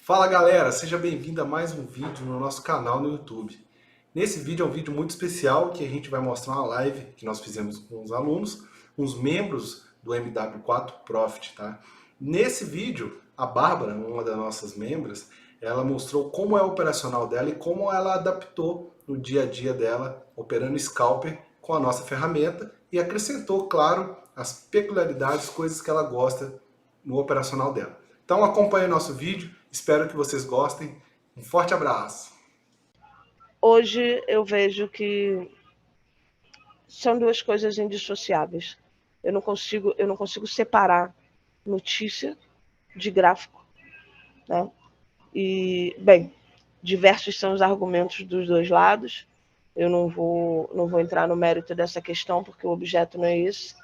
Fala galera, seja bem-vindo a mais um vídeo no nosso canal no YouTube. Nesse vídeo é um vídeo muito especial que a gente vai mostrar uma live que nós fizemos com os alunos, uns membros do MW4 Profit, tá? Nesse vídeo, a Bárbara, uma das nossas membros, ela mostrou como é o operacional dela e como ela adaptou no dia a dia dela, operando Scalper com a nossa ferramenta e acrescentou, claro, as peculiaridades, coisas que ela gosta no operacional dela. Então acompanhe o nosso vídeo, espero que vocês gostem. Um forte abraço! Hoje eu vejo que são duas coisas indissociáveis. Eu não consigo separar notícia de gráfico, né? E, bem, diversos são os argumentos dos dois lados. Eu não vou entrar no mérito dessa questão, porque o objeto não é esse.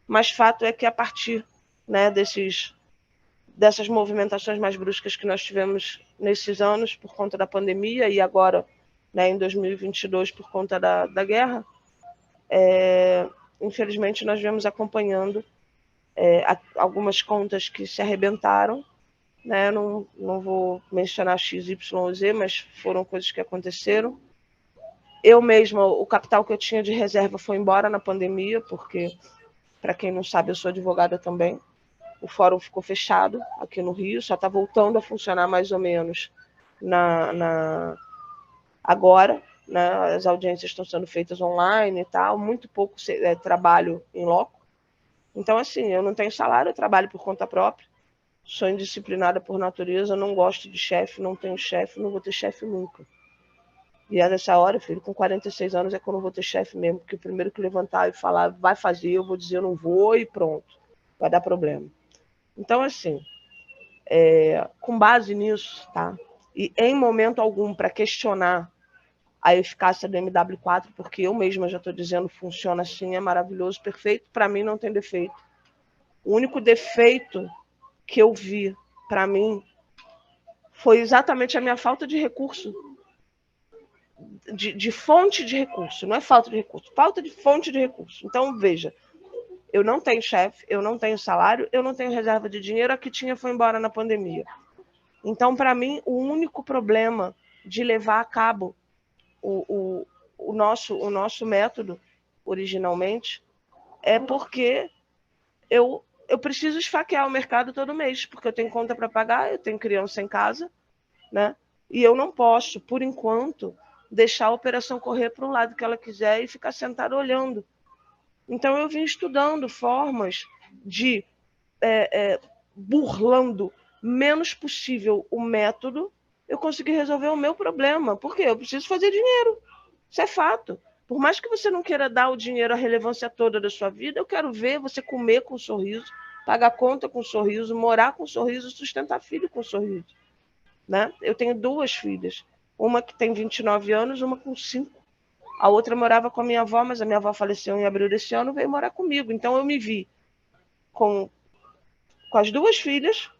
Mas fato é que a partir, né, dessas movimentações mais bruscas que nós tivemos nesses anos por conta da pandemia e agora, né, em 2022 por conta da guerra, infelizmente nós viemos acompanhando algumas contas que se arrebentaram, né? Não vou mencionar X, Y, Z, mas foram coisas que aconteceram. Eu mesma, o capital que eu tinha de reserva foi embora na pandemia, porque, para quem não sabe, eu sou advogada também. O fórum ficou fechado aqui no Rio, só está voltando a funcionar mais ou menos agora, né? As audiências estão sendo feitas online e tal, muito pouco trabalho em loco. Então, assim, eu não tenho salário, eu trabalho por conta própria, sou indisciplinada por natureza, não gosto de chefe, não tenho chefe, não vou ter chefe nunca. E é nessa hora, filho, com 46 anos é que eu não vou ter chefe mesmo, porque o primeiro que levantar e falar vai fazer, eu vou dizer eu não vou e pronto, vai dar problema. Então, assim, com base nisso, tá? E em momento algum para questionar a eficácia do MW4, porque eu mesma já estou dizendo funciona assim, é maravilhoso, perfeito, para mim não tem defeito. O único defeito que eu vi para mim foi exatamente a minha falta de recurso, de fonte de recurso, não é falta de recurso, falta de fonte de recurso. Então, veja, eu não tenho chefe, eu não tenho salário, eu não tenho reserva de dinheiro, a que tinha foi embora na pandemia. Então, para mim, o único problema de levar a cabo o nosso método, originalmente, é porque eu preciso esfaquear o mercado todo mês, porque eu tenho conta para pagar, eu tenho criança em casa, né? E eu não posso, por enquanto, deixar a operação correr para o lado que ela quiser e ficar sentada olhando. Então, eu vim estudando formas de, burlando menos possível o método, eu consegui resolver o meu problema. Por quê? Eu preciso fazer dinheiro. Isso é fato. Por mais que você não queira dar o dinheiro, a relevância toda da sua vida, eu quero ver você comer com um sorriso, pagar conta com um sorriso, morar com um sorriso, sustentar filho com um sorriso. Né? Eu tenho duas filhas. Uma que tem 29 anos, uma com 5. A outra morava com a minha avó, mas a minha avó faleceu em abril desse ano e veio morar comigo. Então eu me vi com as duas filhas,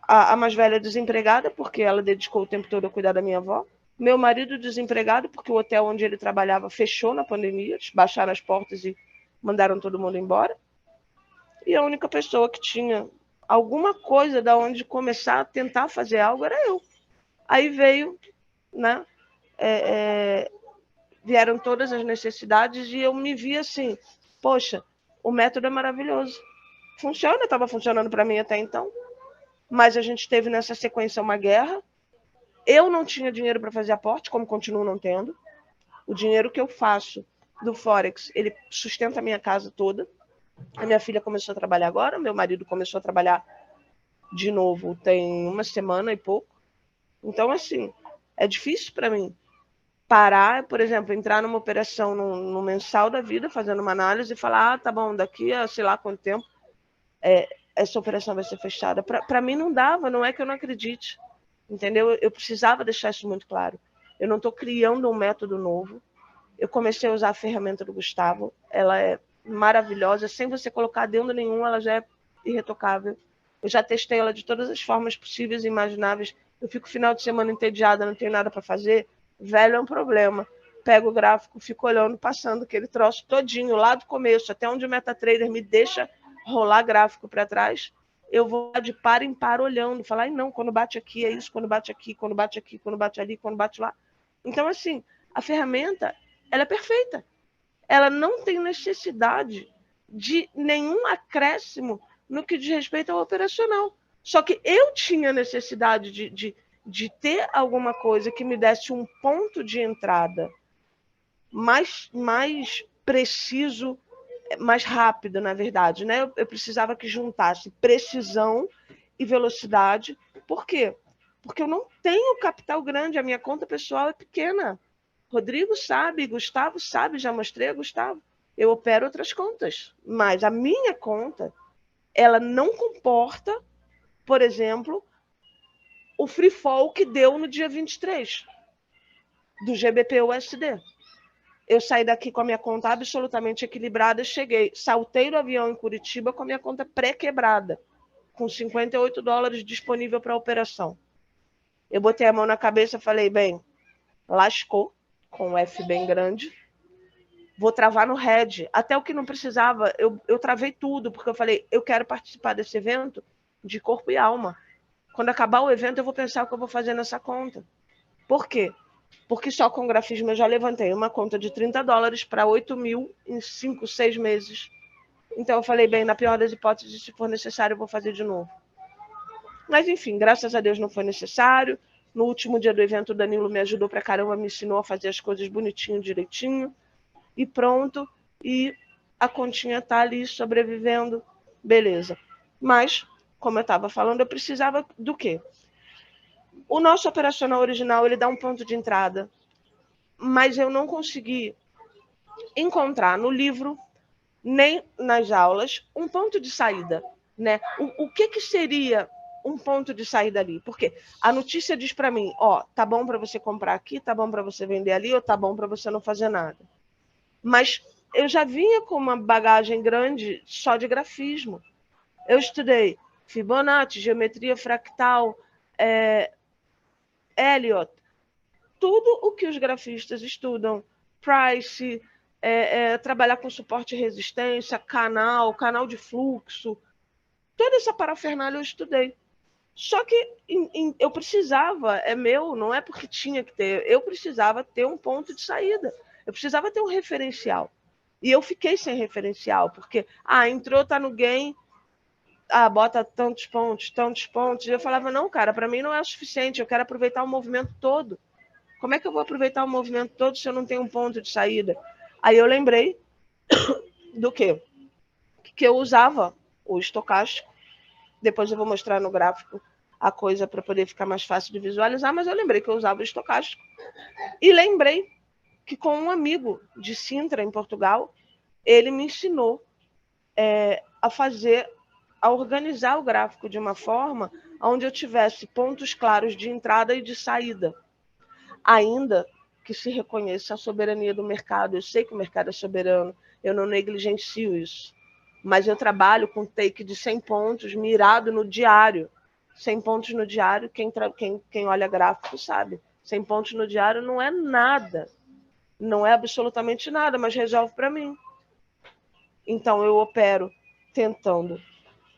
a mais velha desempregada, porque ela dedicou o tempo todo a cuidar da minha avó. Meu marido desempregado, porque o hotel onde ele trabalhava fechou na pandemia, eles baixaram as portas e mandaram todo mundo embora. E a única pessoa que tinha alguma coisa da onde começar a tentar fazer algo era eu. Aí veio, né? Vieram todas as necessidades e eu me vi assim, poxa, o método é maravilhoso. Funciona, estava funcionando para mim até então. Mas a gente teve nessa sequência uma guerra. Eu não tinha dinheiro para fazer aporte, como continuo não tendo. O dinheiro que eu faço do Forex, ele sustenta a minha casa toda. A minha filha começou a trabalhar agora, meu marido começou a trabalhar de novo tem uma semana e pouco. Então, assim, é difícil para mim parar, por exemplo, entrar numa operação no mensal da vida, fazendo uma análise e falar, tá bom, daqui a sei lá quanto tempo essa operação vai ser fechada. Para mim não dava, não é que eu não acredite, entendeu? Eu precisava deixar isso muito claro. Eu não estou criando um método novo. Eu comecei a usar a ferramenta do Gustavo, ela é maravilhosa, sem você colocar adendo nenhum, ela já é irretocável. Eu já testei ela de todas as formas possíveis e imagináveis. Eu fico final de semana entediada, não tenho nada para fazer. Velho é um problema. Pego o gráfico, fico olhando, passando aquele troço todinho, lá do começo, até onde o MetaTrader me deixa rolar gráfico para trás. eu vou de par em par olhando, falar, não, quando bate aqui é isso, quando bate aqui, quando bate aqui, quando bate ali, quando bate lá. Então, assim, a ferramenta, ela é perfeita. Ela não tem necessidade de nenhum acréscimo no que diz respeito ao operacional. Só que eu tinha necessidade de ter alguma coisa que me desse um ponto de entrada mais preciso, mais rápido, na verdade, né? Eu precisava que juntasse precisão e velocidade. Por quê? Porque eu não tenho capital grande, a minha conta pessoal é pequena. Rodrigo sabe, Gustavo sabe, já mostrei a Gustavo. Eu opero outras contas, mas a minha conta, ela não comporta, por exemplo, o free fall que deu no dia 23 do GBP-USD. Eu saí daqui com a minha conta absolutamente equilibrada, cheguei, saltei do avião em Curitiba com a minha conta pré-quebrada, com $58 disponível para operação. Eu botei a mão na cabeça e falei, bem, lascou, com um F bem grande, vou travar no head. Até o que não precisava, eu travei tudo, porque eu falei, eu quero participar desse evento de corpo e alma. Quando acabar o evento, eu vou pensar o que eu vou fazer nessa conta. Por quê? Porque só com grafismo eu já levantei uma conta de $30 para 8 mil em 5, 6 meses. Então eu falei, bem, na pior das hipóteses, se for necessário, eu vou fazer de novo. Mas enfim, graças a Deus não foi necessário. No último dia do evento, o Danilo me ajudou pra caramba, me ensinou a fazer as coisas bonitinho, direitinho. E pronto. E a continha tá ali sobrevivendo. Beleza. Mas, como eu estava falando, eu precisava do quê? O nosso operacional original, ele dá um ponto de entrada. Mas eu não consegui encontrar no livro, nem nas aulas, um ponto de saída. Né? O que seria um ponto de saída ali? Porque a notícia diz para mim, ó, tá bom para você comprar aqui, tá bom para você vender ali, ou tá bom para você não fazer nada. Mas eu já vinha com uma bagagem grande só de grafismo. Eu estudei Fibonacci, geometria fractal, Elliott, tudo o que os grafistas estudam, Price, trabalhar com suporte e resistência, canal de fluxo, toda essa parafernália eu estudei. Só que eu precisava, não é porque tinha que ter, eu precisava ter um ponto de saída, eu precisava ter um referencial. E eu fiquei sem referencial, porque, entrou, tá no game, bota tantos pontos. E eu falava, não, cara, para mim não é o suficiente, eu quero aproveitar o movimento todo. Como é que eu vou aproveitar o movimento todo se eu não tenho um ponto de saída? Aí eu lembrei do quê? Que eu usava o estocástico. Depois eu vou mostrar no gráfico a coisa para poder ficar mais fácil de visualizar, mas eu lembrei que eu usava o estocástico. E lembrei que com um amigo de Sintra, em Portugal, ele me ensinou a organizar o gráfico de uma forma onde eu tivesse pontos claros de entrada e de saída. Ainda que se reconheça a soberania do mercado, eu sei que o mercado é soberano, eu não negligencio isso, mas eu trabalho com take de 100 pontos mirado no diário. 100 pontos no diário, quem olha gráfico sabe, 100 pontos no diário não é nada, não é absolutamente nada, mas resolve para mim. Então eu opero tentando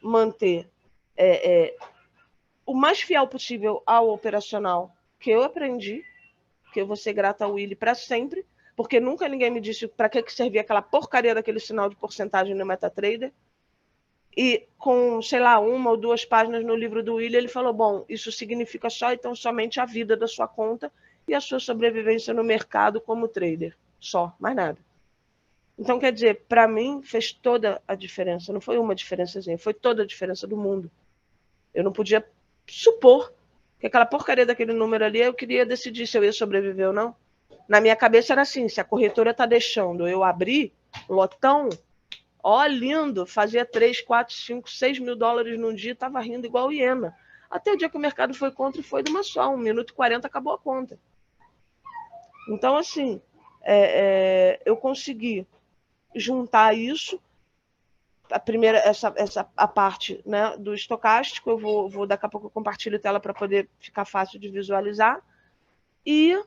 manter o mais fiel possível ao operacional que eu aprendi, que eu vou ser grata ao Willy para sempre, porque nunca ninguém me disse para que servia aquela porcaria daquele sinal de porcentagem no MetaTrader. E com, sei lá, 1 ou 2 páginas no livro do Willy, ele falou, bom, isso significa só e tão somente a vida da sua conta e a sua sobrevivência no mercado como trader. Só, mais nada. Então, quer dizer, para mim, fez toda a diferença. Não foi uma diferençazinha, foi toda a diferença do mundo. Eu não podia supor que aquela porcaria daquele número ali, eu queria decidir se eu ia sobreviver ou não. Na minha cabeça era assim, se a corretora está deixando eu abrir lotão, lindo, fazia 3, 4, 5, 6 mil dólares num dia, estava rindo igual hiena. Até o dia que o mercado foi contra e foi de uma só, 1 minuto e 40 acabou a conta. Então, assim, eu consegui juntar isso, a primeira, a parte, né, do estocástico, eu vou daqui a pouco eu compartilho tela para poder ficar fácil de visualizar, e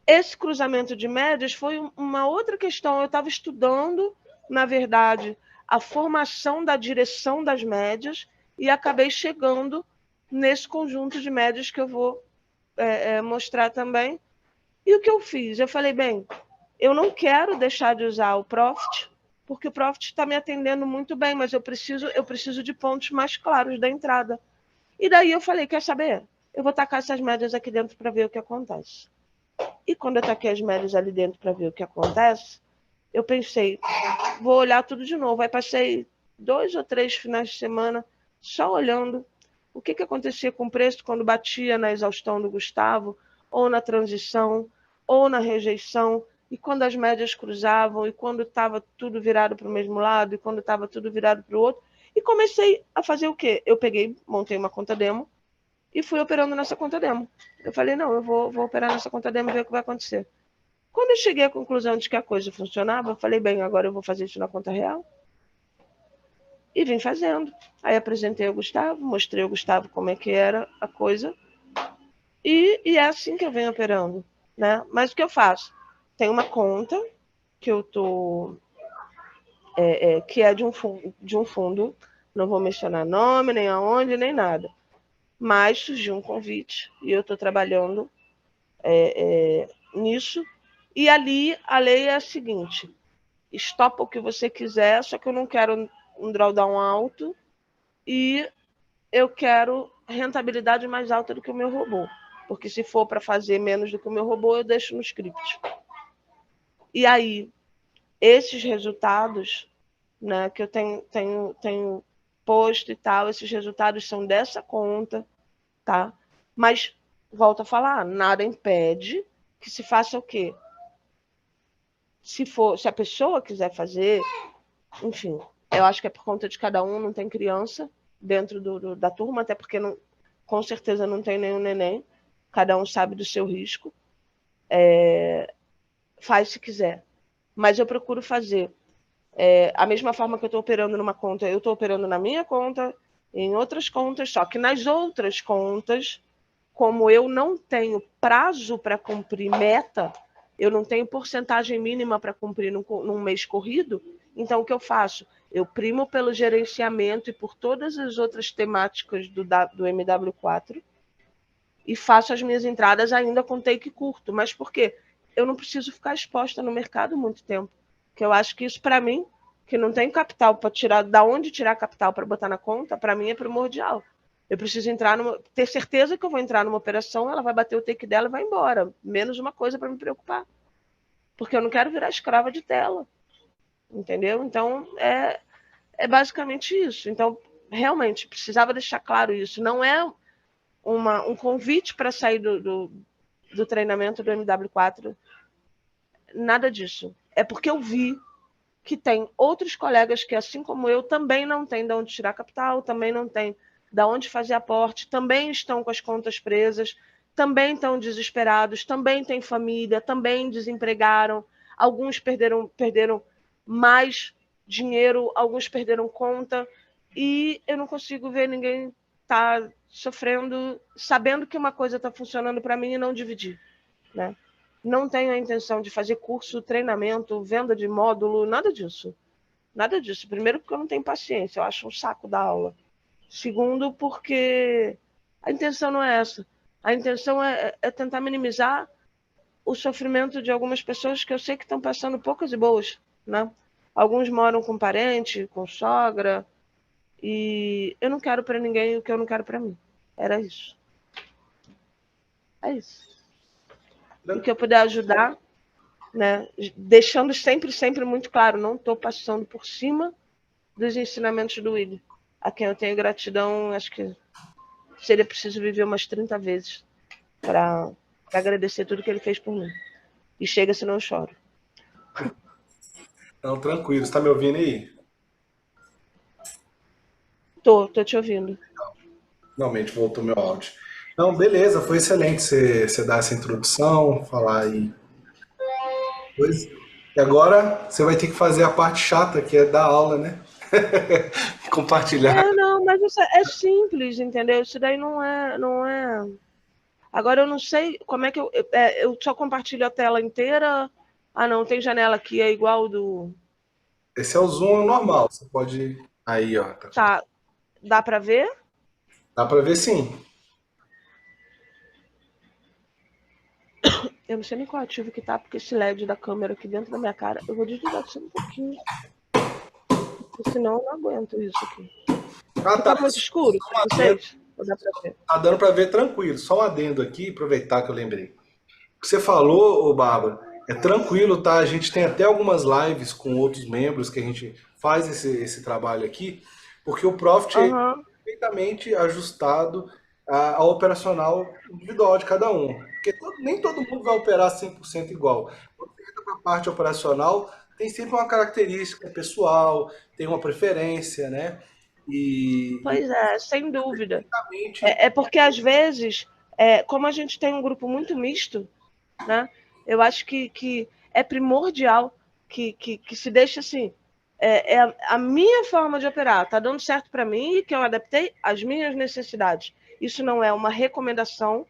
esse cruzamento de médias foi uma outra questão. Eu estava estudando, na verdade, a formação da direção das médias e acabei chegando nesse conjunto de médias que eu vou mostrar também. E o que eu fiz? Eu falei, bem, eu não quero deixar de usar o Profit, porque o Profit está me atendendo muito bem, mas eu preciso de pontos mais claros da entrada. E daí eu falei, quer saber? Eu vou tacar essas médias aqui dentro para ver o que acontece. E quando eu taquei as médias ali dentro para ver o que acontece, eu pensei, vou olhar tudo de novo. Aí passei 2 ou 3 finais de semana só olhando o que acontecia com o preço quando batia na exaustão do Gustavo, ou na transição, ou na rejeição, e quando as médias cruzavam, e quando estava tudo virado para o mesmo lado, e quando estava tudo virado para o outro. E comecei a fazer o quê? Eu peguei, montei uma conta demo, e fui operando nessa conta demo. Eu falei, não, eu vou operar nessa conta demo e ver o que vai acontecer. Quando eu cheguei à conclusão de que a coisa funcionava, eu falei, bem, agora eu vou fazer isso na conta real. E vim fazendo. Aí apresentei ao Gustavo, mostrei ao Gustavo como é que era a coisa. E é assim que eu venho operando, né? Mas o que eu faço? Tem uma conta que eu tô... que é de um fundo, não vou mencionar nome, nem aonde, nem nada. Mas surgiu um convite e eu estou trabalhando nisso. E ali a lei é a seguinte: estopa o que você quiser, só que eu não quero um drawdown alto e eu quero rentabilidade mais alta do que o meu robô. Porque se for para fazer menos do que o meu robô, eu deixo no script. E aí, esses resultados, né, que eu tenho posto e tal, esses resultados são dessa conta, tá? Mas, volto a falar, nada impede que se faça o quê? Se a pessoa quiser fazer, enfim, eu acho que é por conta de cada um, não tem criança dentro da turma, até porque não, com certeza não tem nenhum neném, cada um sabe do seu risco, faz se quiser. Mas eu procuro fazer a mesma forma que eu estou operando numa conta, eu estou operando na minha conta, em outras contas, só que nas outras contas, como eu não tenho prazo para cumprir meta, eu não tenho porcentagem mínima para cumprir num mês corrido, então o que eu faço? Eu primo pelo gerenciamento e por todas as outras temáticas do MW4 e faço as minhas entradas ainda com take curto. Mas por quê? Eu não preciso ficar exposta no mercado muito tempo. Que eu acho que isso, para mim, que não tem capital para tirar, da onde tirar capital para botar na conta, para mim é primordial. Eu preciso ter certeza que eu vou entrar numa operação, ela vai bater o take dela e vai embora. Menos uma coisa para me preocupar. Porque eu não quero virar escrava de tela. Entendeu? Então, é basicamente isso. Então, realmente, precisava deixar claro isso. Não é um convite para sair do treinamento do MW4, nada disso. É porque eu vi que tem outros colegas que, assim como eu, também não têm de onde tirar capital, também não têm de onde fazer aporte, também estão com as contas presas, também estão desesperados, também têm família, também desempregaram, alguns perderam mais dinheiro, alguns perderam conta, e eu não consigo ver ninguém tá sofrendo, sabendo que uma coisa está funcionando para mim e não dividir, né? Não tenho a intenção de fazer curso, treinamento, venda de módulo, nada disso. Nada disso. Primeiro, porque eu não tenho paciência, eu acho um saco da aula. Segundo, porque a intenção não é essa. A intenção é tentar minimizar o sofrimento de algumas pessoas que eu sei que estão passando poucas e boas, né? Alguns moram com parente, com sogra, e eu não quero para ninguém o que eu não quero para mim. Era isso. É isso. E que eu puder ajudar, né? Deixando sempre muito claro, não estou passando por cima dos ensinamentos do Willi. A quem eu tenho gratidão, acho que seria preciso viver umas 30 vezes para agradecer tudo que ele fez por mim. E chega, senão eu choro. Não, tranquilo. Você tá me ouvindo aí? Tô te ouvindo. Finalmente voltou meu áudio. Não, beleza, foi excelente você dar essa introdução, falar aí. E agora você vai ter que fazer a parte chata, que é dar aula, né? Compartilhar. Não, mas isso é simples, entendeu? Isso daí não é. Agora eu não sei como é que eu só compartilho a tela inteira. Ah, não, tem janela aqui, é igual do. Esse é o Zoom normal, você pode. Aí, ó. Tá. Tá. Dá para ver? Dá para ver sim. Eu não sei nem qual ativo que tá, porque esse LED da câmera aqui dentro da minha cara, eu vou desligar só um pouquinho, porque senão eu não aguento isso aqui. Ah, tá. Fica muito escuro Só para um adendo. vocês? Ou dá para ver? Tá dando para ver tranquilo. Só um adendo aqui, aproveitar que eu lembrei. O que você falou, ô Bárbara, é tranquilo, tá? A gente tem até algumas lives com outros membros que a gente faz esse trabalho aqui, porque o Profit é Aham, perfeitamente ajustado ao operacional individual de cada um. Porque nem todo mundo vai operar 100% igual. Quando você entra na parte operacional, tem sempre uma característica pessoal, tem uma preferência, né? E pois é, sem dúvida. perfeitamente. É porque às vezes, como a gente tem um grupo muito misto, né? Eu acho que é primordial que se deixe assim. É a minha forma de operar, está dando certo para mim e que eu adaptei às minhas necessidades. Isso não é uma recomendação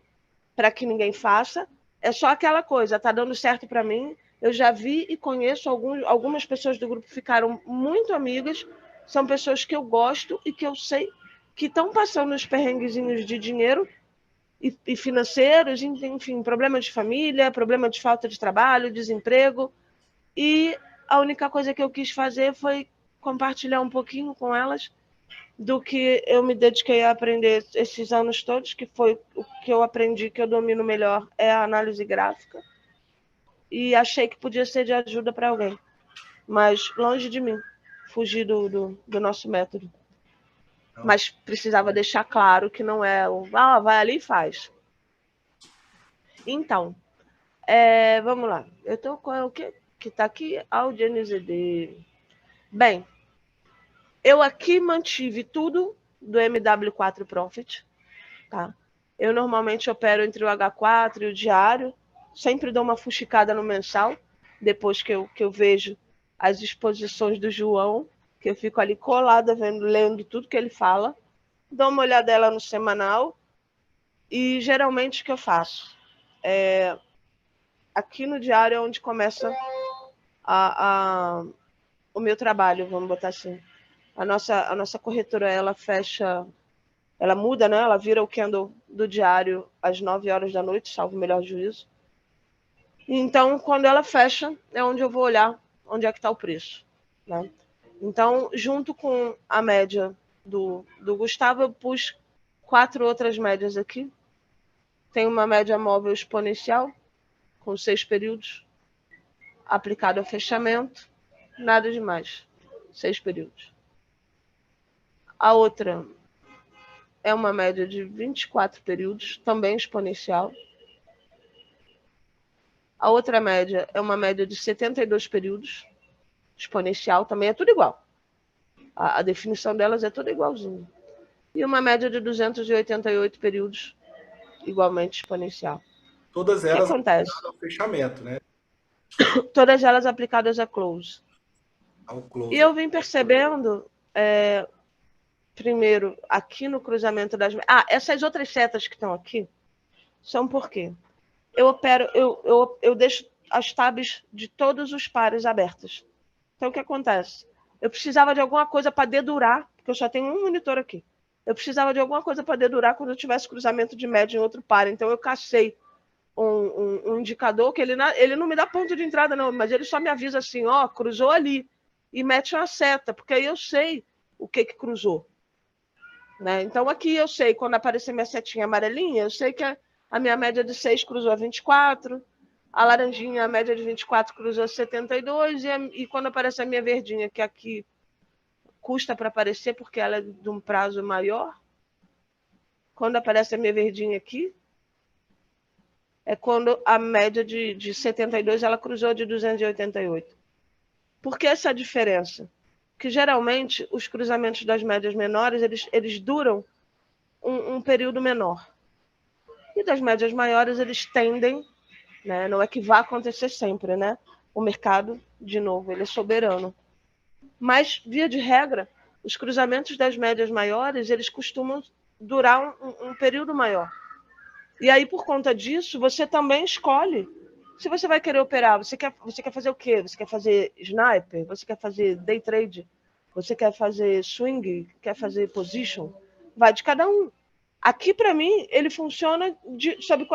para que ninguém faça, é só aquela coisa, está dando certo para mim. Eu já vi e conheço algumas pessoas do grupo que ficaram muito amigas, são pessoas que eu gosto e que eu sei que estão passando os perrenguezinhos de dinheiro e financeiros, enfim, problemas de família, problema de falta de trabalho, desemprego. E a única coisa que eu quis fazer foi compartilhar um pouquinho com elas do que eu me dediquei a aprender esses anos todos, que foi o que eu aprendi que eu domino melhor, é a análise gráfica. E achei que podia ser de ajuda para alguém. Mas longe de mim, fugir do nosso método. Mas precisava deixar claro que não é o vai ali e faz. Então, vamos lá. Eu estou com o que está aqui? AudNZD. Bem, eu aqui mantive tudo do MW4 Profit, tá? Eu normalmente opero entre o H4 e o diário, sempre dou uma fuxicada no mensal, depois que eu vejo as exposições do João, que eu fico ali colada, lendo tudo que ele fala, dou uma olhadela no semanal, e geralmente o que eu faço? Aqui no diário é onde começa a, a, o meu trabalho, vamos botar assim. A nossa corretora, ela fecha, ela muda, né? Ela vira o candle do diário às 9 horas da noite, salvo o melhor juízo. Então, quando ela fecha, é onde eu vou olhar onde é que está o preço. Né? Então, junto com a média do Gustavo, eu pus 4 outras médias aqui. Tem uma média móvel exponencial, com 6 períodos, aplicado ao fechamento. Nada demais. 6 períodos. A outra é uma média de 24 períodos, também exponencial. A outra média é uma média de 72 períodos, exponencial, também é tudo igual. A definição delas é toda igualzinha. E uma média de 288 períodos, igualmente exponencial. Todas O que elas acontece? ao fechamento, né? Todas elas aplicadas a close. Ao E close. eu vim percebendo, primeiro, aqui no cruzamento das... essas outras setas que estão aqui são por quê? Eu deixo as tabs de todos os pares abertas. Então, o que acontece? Eu precisava de alguma coisa para dedurar, porque eu só tenho um monitor aqui. Eu precisava de alguma coisa para dedurar quando eu tivesse cruzamento de média em outro par. Então, eu cacei um indicador que ele não me dá ponto de entrada, não, mas ele só me avisa assim, ó, cruzou ali. E mete uma seta, porque aí eu sei o que cruzou. Né? Então, aqui eu sei, quando aparecer minha setinha amarelinha, eu sei que a minha média de 6 cruzou a 24, a laranjinha, a média de 24 cruzou a 72, e quando aparece a minha verdinha, que aqui custa para aparecer, porque ela é de um prazo maior, quando aparece a minha verdinha aqui, é quando a média de 72 ela cruzou de 288. Por que essa diferença? Porque geralmente os cruzamentos das médias menores eles duram um período menor. E das médias maiores eles tendem, né? Não é que vá acontecer sempre, né? O mercado, de novo, ele é soberano. Mas, via de regra, os cruzamentos das médias maiores eles costumam durar um período maior. E aí, por conta disso, você também escolhe se você vai querer operar. Você quer fazer o quê? Você quer fazer sniper? Você quer fazer day trade? Você quer fazer swing? Quer fazer position? Vai de cada um. Aqui, para mim, ele funciona sob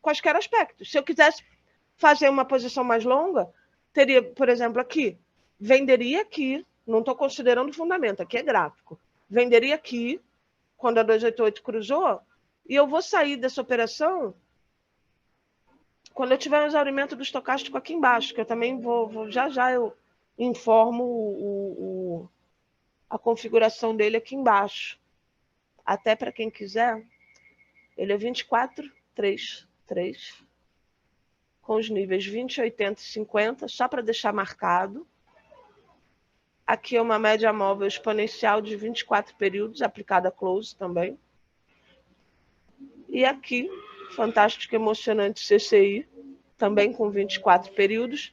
quaisquer aspectos. Se eu quisesse fazer uma posição mais longa, teria, por exemplo, aqui, venderia aqui, não estou considerando fundamento, aqui é gráfico, venderia aqui, quando a 288 cruzou, e eu vou sair dessa operação quando eu tiver um exaurimento do estocástico aqui embaixo, que eu também já eu informo a configuração dele aqui embaixo. Até para quem quiser, ele é 24, 3, 3, com os níveis 20, 80 e 50, só para deixar marcado. Aqui é uma média móvel exponencial de 24 períodos, aplicada a close também. E aqui, fantástico, emocionante CCI, também com 24 períodos.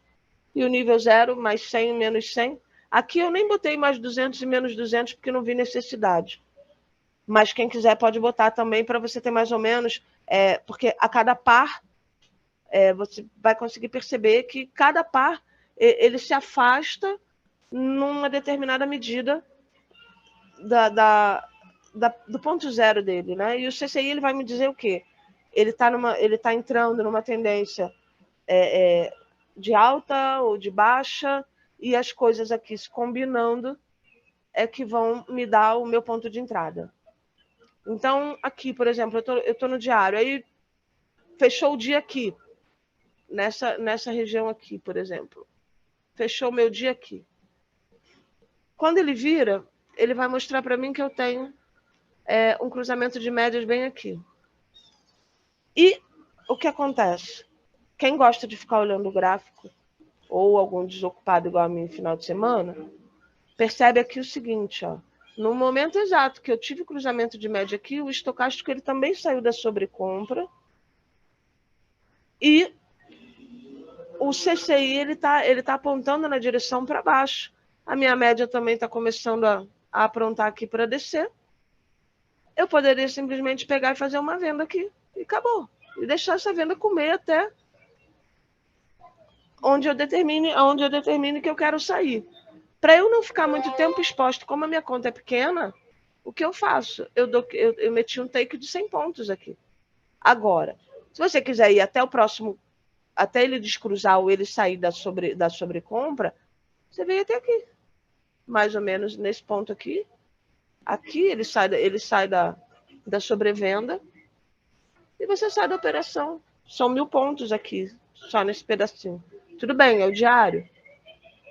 E o nível 0, mais 100 e menos 100. Aqui eu nem botei mais 200 e menos 200, porque não vi necessidade. Mas quem quiser pode botar também, para você ter mais ou menos, porque a cada par, você vai conseguir perceber que cada par, ele se afasta numa determinada medida do ponto zero dele, né? E o CCI ele vai me dizer o quê? Ele tá entrando numa tendência de alta ou de baixa, e as coisas aqui se combinando é que vão me dar o meu ponto de entrada. Então, aqui, por exemplo, eu tô no diário, aí fechou o dia aqui, nessa região aqui, por exemplo. Fechou o meu dia aqui. Quando ele vira, ele vai mostrar para mim que eu tenho um cruzamento de médias bem aqui. E o que acontece? Quem gosta de ficar olhando o gráfico, ou algum desocupado igual a mim no final de semana, percebe aqui o seguinte, ó. No momento exato que eu tive o cruzamento de média aqui, o estocástico ele também saiu da sobrecompra, e o CCI ele tá apontando na direção para baixo. A minha média também está começando a aprontar aqui para descer. Eu poderia simplesmente pegar e fazer uma venda aqui, e acabou. E deixar essa venda comer até onde eu determine que eu quero sair. Para eu não ficar muito tempo exposto, como a minha conta é pequena, o que eu faço? Eu meti um take de 100 pontos aqui. Agora, se você quiser ir até o próximo, até ele descruzar ou ele sair da sobrecompra, você vem até aqui. Mais ou menos nesse ponto aqui. Aqui ele sai da sobrevenda e você sai da operação. São 1000 pontos aqui, só nesse pedacinho. Tudo bem, é o diário.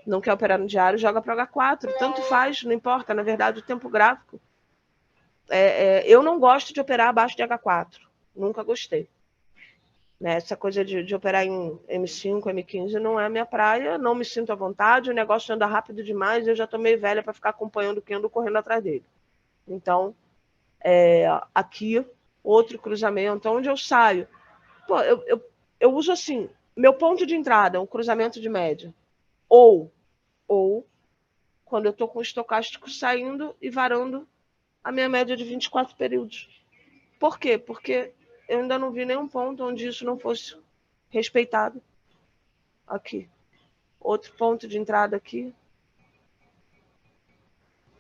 Não quer operar no diário, joga para o H4. Tanto faz, não importa. Na verdade, o tempo gráfico. Eu não gosto de operar abaixo de H4. Nunca gostei. Né? Essa coisa de operar em M5, M15 não é a minha praia. Não me sinto à vontade. O negócio anda rápido demais. Eu já estou meio velha para ficar acompanhando quem anda correndo atrás dele. Então, aqui, outro cruzamento. Onde eu saio? Pô, eu uso assim. Meu ponto de entrada, um cruzamento de média. Ou quando eu estou com o estocástico saindo e varando a minha média de 24 períodos. Por quê? Porque eu ainda não vi nenhum ponto onde isso não fosse respeitado. Aqui. Outro ponto de entrada aqui.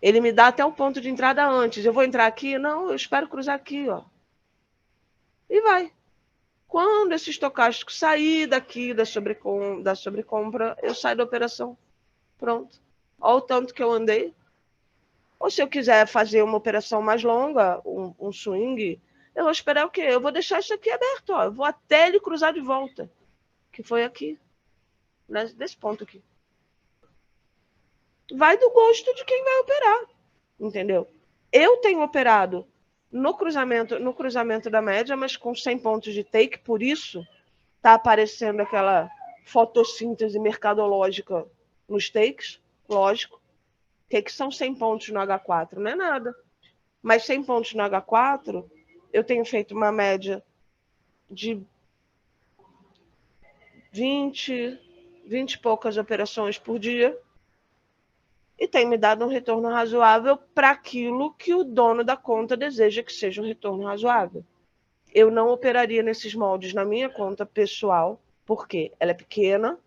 Ele me dá até o ponto de entrada antes. Eu vou entrar aqui? Não, eu espero cruzar aqui, ó. E vai. Quando esse estocástico sair daqui da sobrecompra, eu saio da operação. Pronto. Olha o tanto que eu andei. Ou se eu quiser fazer uma operação mais longa, um swing, eu vou esperar o quê? Eu vou deixar isso aqui aberto, ó. Eu vou até ele cruzar de volta. Que foi aqui. Nesse ponto aqui. Vai do gosto de quem vai operar. Entendeu? Eu tenho operado no cruzamento da média, mas com 100 pontos de take, por isso tá aparecendo aquela fotossíntese mercadológica nos takes, lógico. Que são 100 pontos no H4? Não é nada. Mas 100 pontos no H4, eu tenho feito uma média de 20 e poucas operações por dia e tem me dado um retorno razoável para aquilo que o dono da conta deseja que seja um retorno razoável. Eu não operaria nesses moldes na minha conta pessoal, porque ela é pequena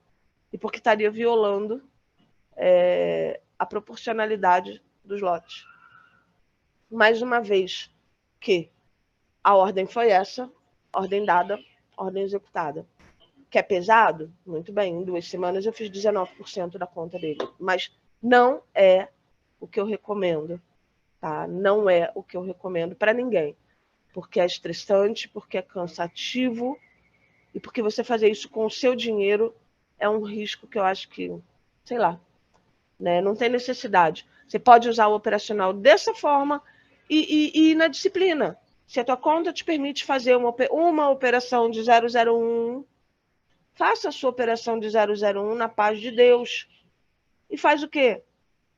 e porque estaria violando a proporcionalidade dos lotes. Mais uma vez que a ordem foi essa, ordem dada, ordem executada. Que é pesado? Muito bem, em 2 semanas eu fiz 19% da conta dele. Mas não é o que eu recomendo, tá? Não é o que eu recomendo para ninguém. Porque é estressante, porque é cansativo e porque você fazer isso com o seu dinheiro é um risco que eu acho que, sei lá, né? Não tem necessidade. Você pode usar o operacional dessa forma e ir na disciplina. Se a tua conta te permite fazer uma operação de 001, faça a sua operação de 001 na paz de Deus. E faz o quê?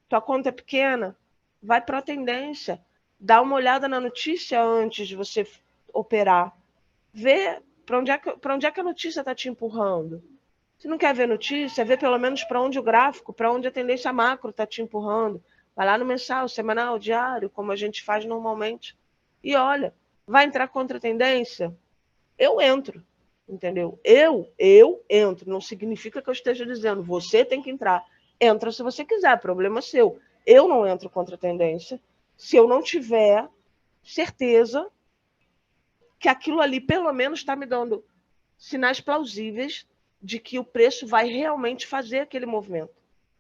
Tua conta é pequena? Vai para a tendência. Dá uma olhada na notícia antes de você operar. Vê para onde é que a notícia está te empurrando. Se não quer ver notícia, vê pelo menos para onde o gráfico, para onde a tendência macro está te empurrando. Vai lá no mensal, semanal, diário, como a gente faz normalmente. E olha, vai entrar contra a tendência? Eu entro, entendeu? Eu entro. Não significa que eu esteja dizendo, você tem que entrar. Entra se você quiser, problema seu. Eu não entro contra a tendência se eu não tiver certeza que aquilo ali pelo menos está me dando sinais plausíveis de que o preço vai realmente fazer aquele movimento.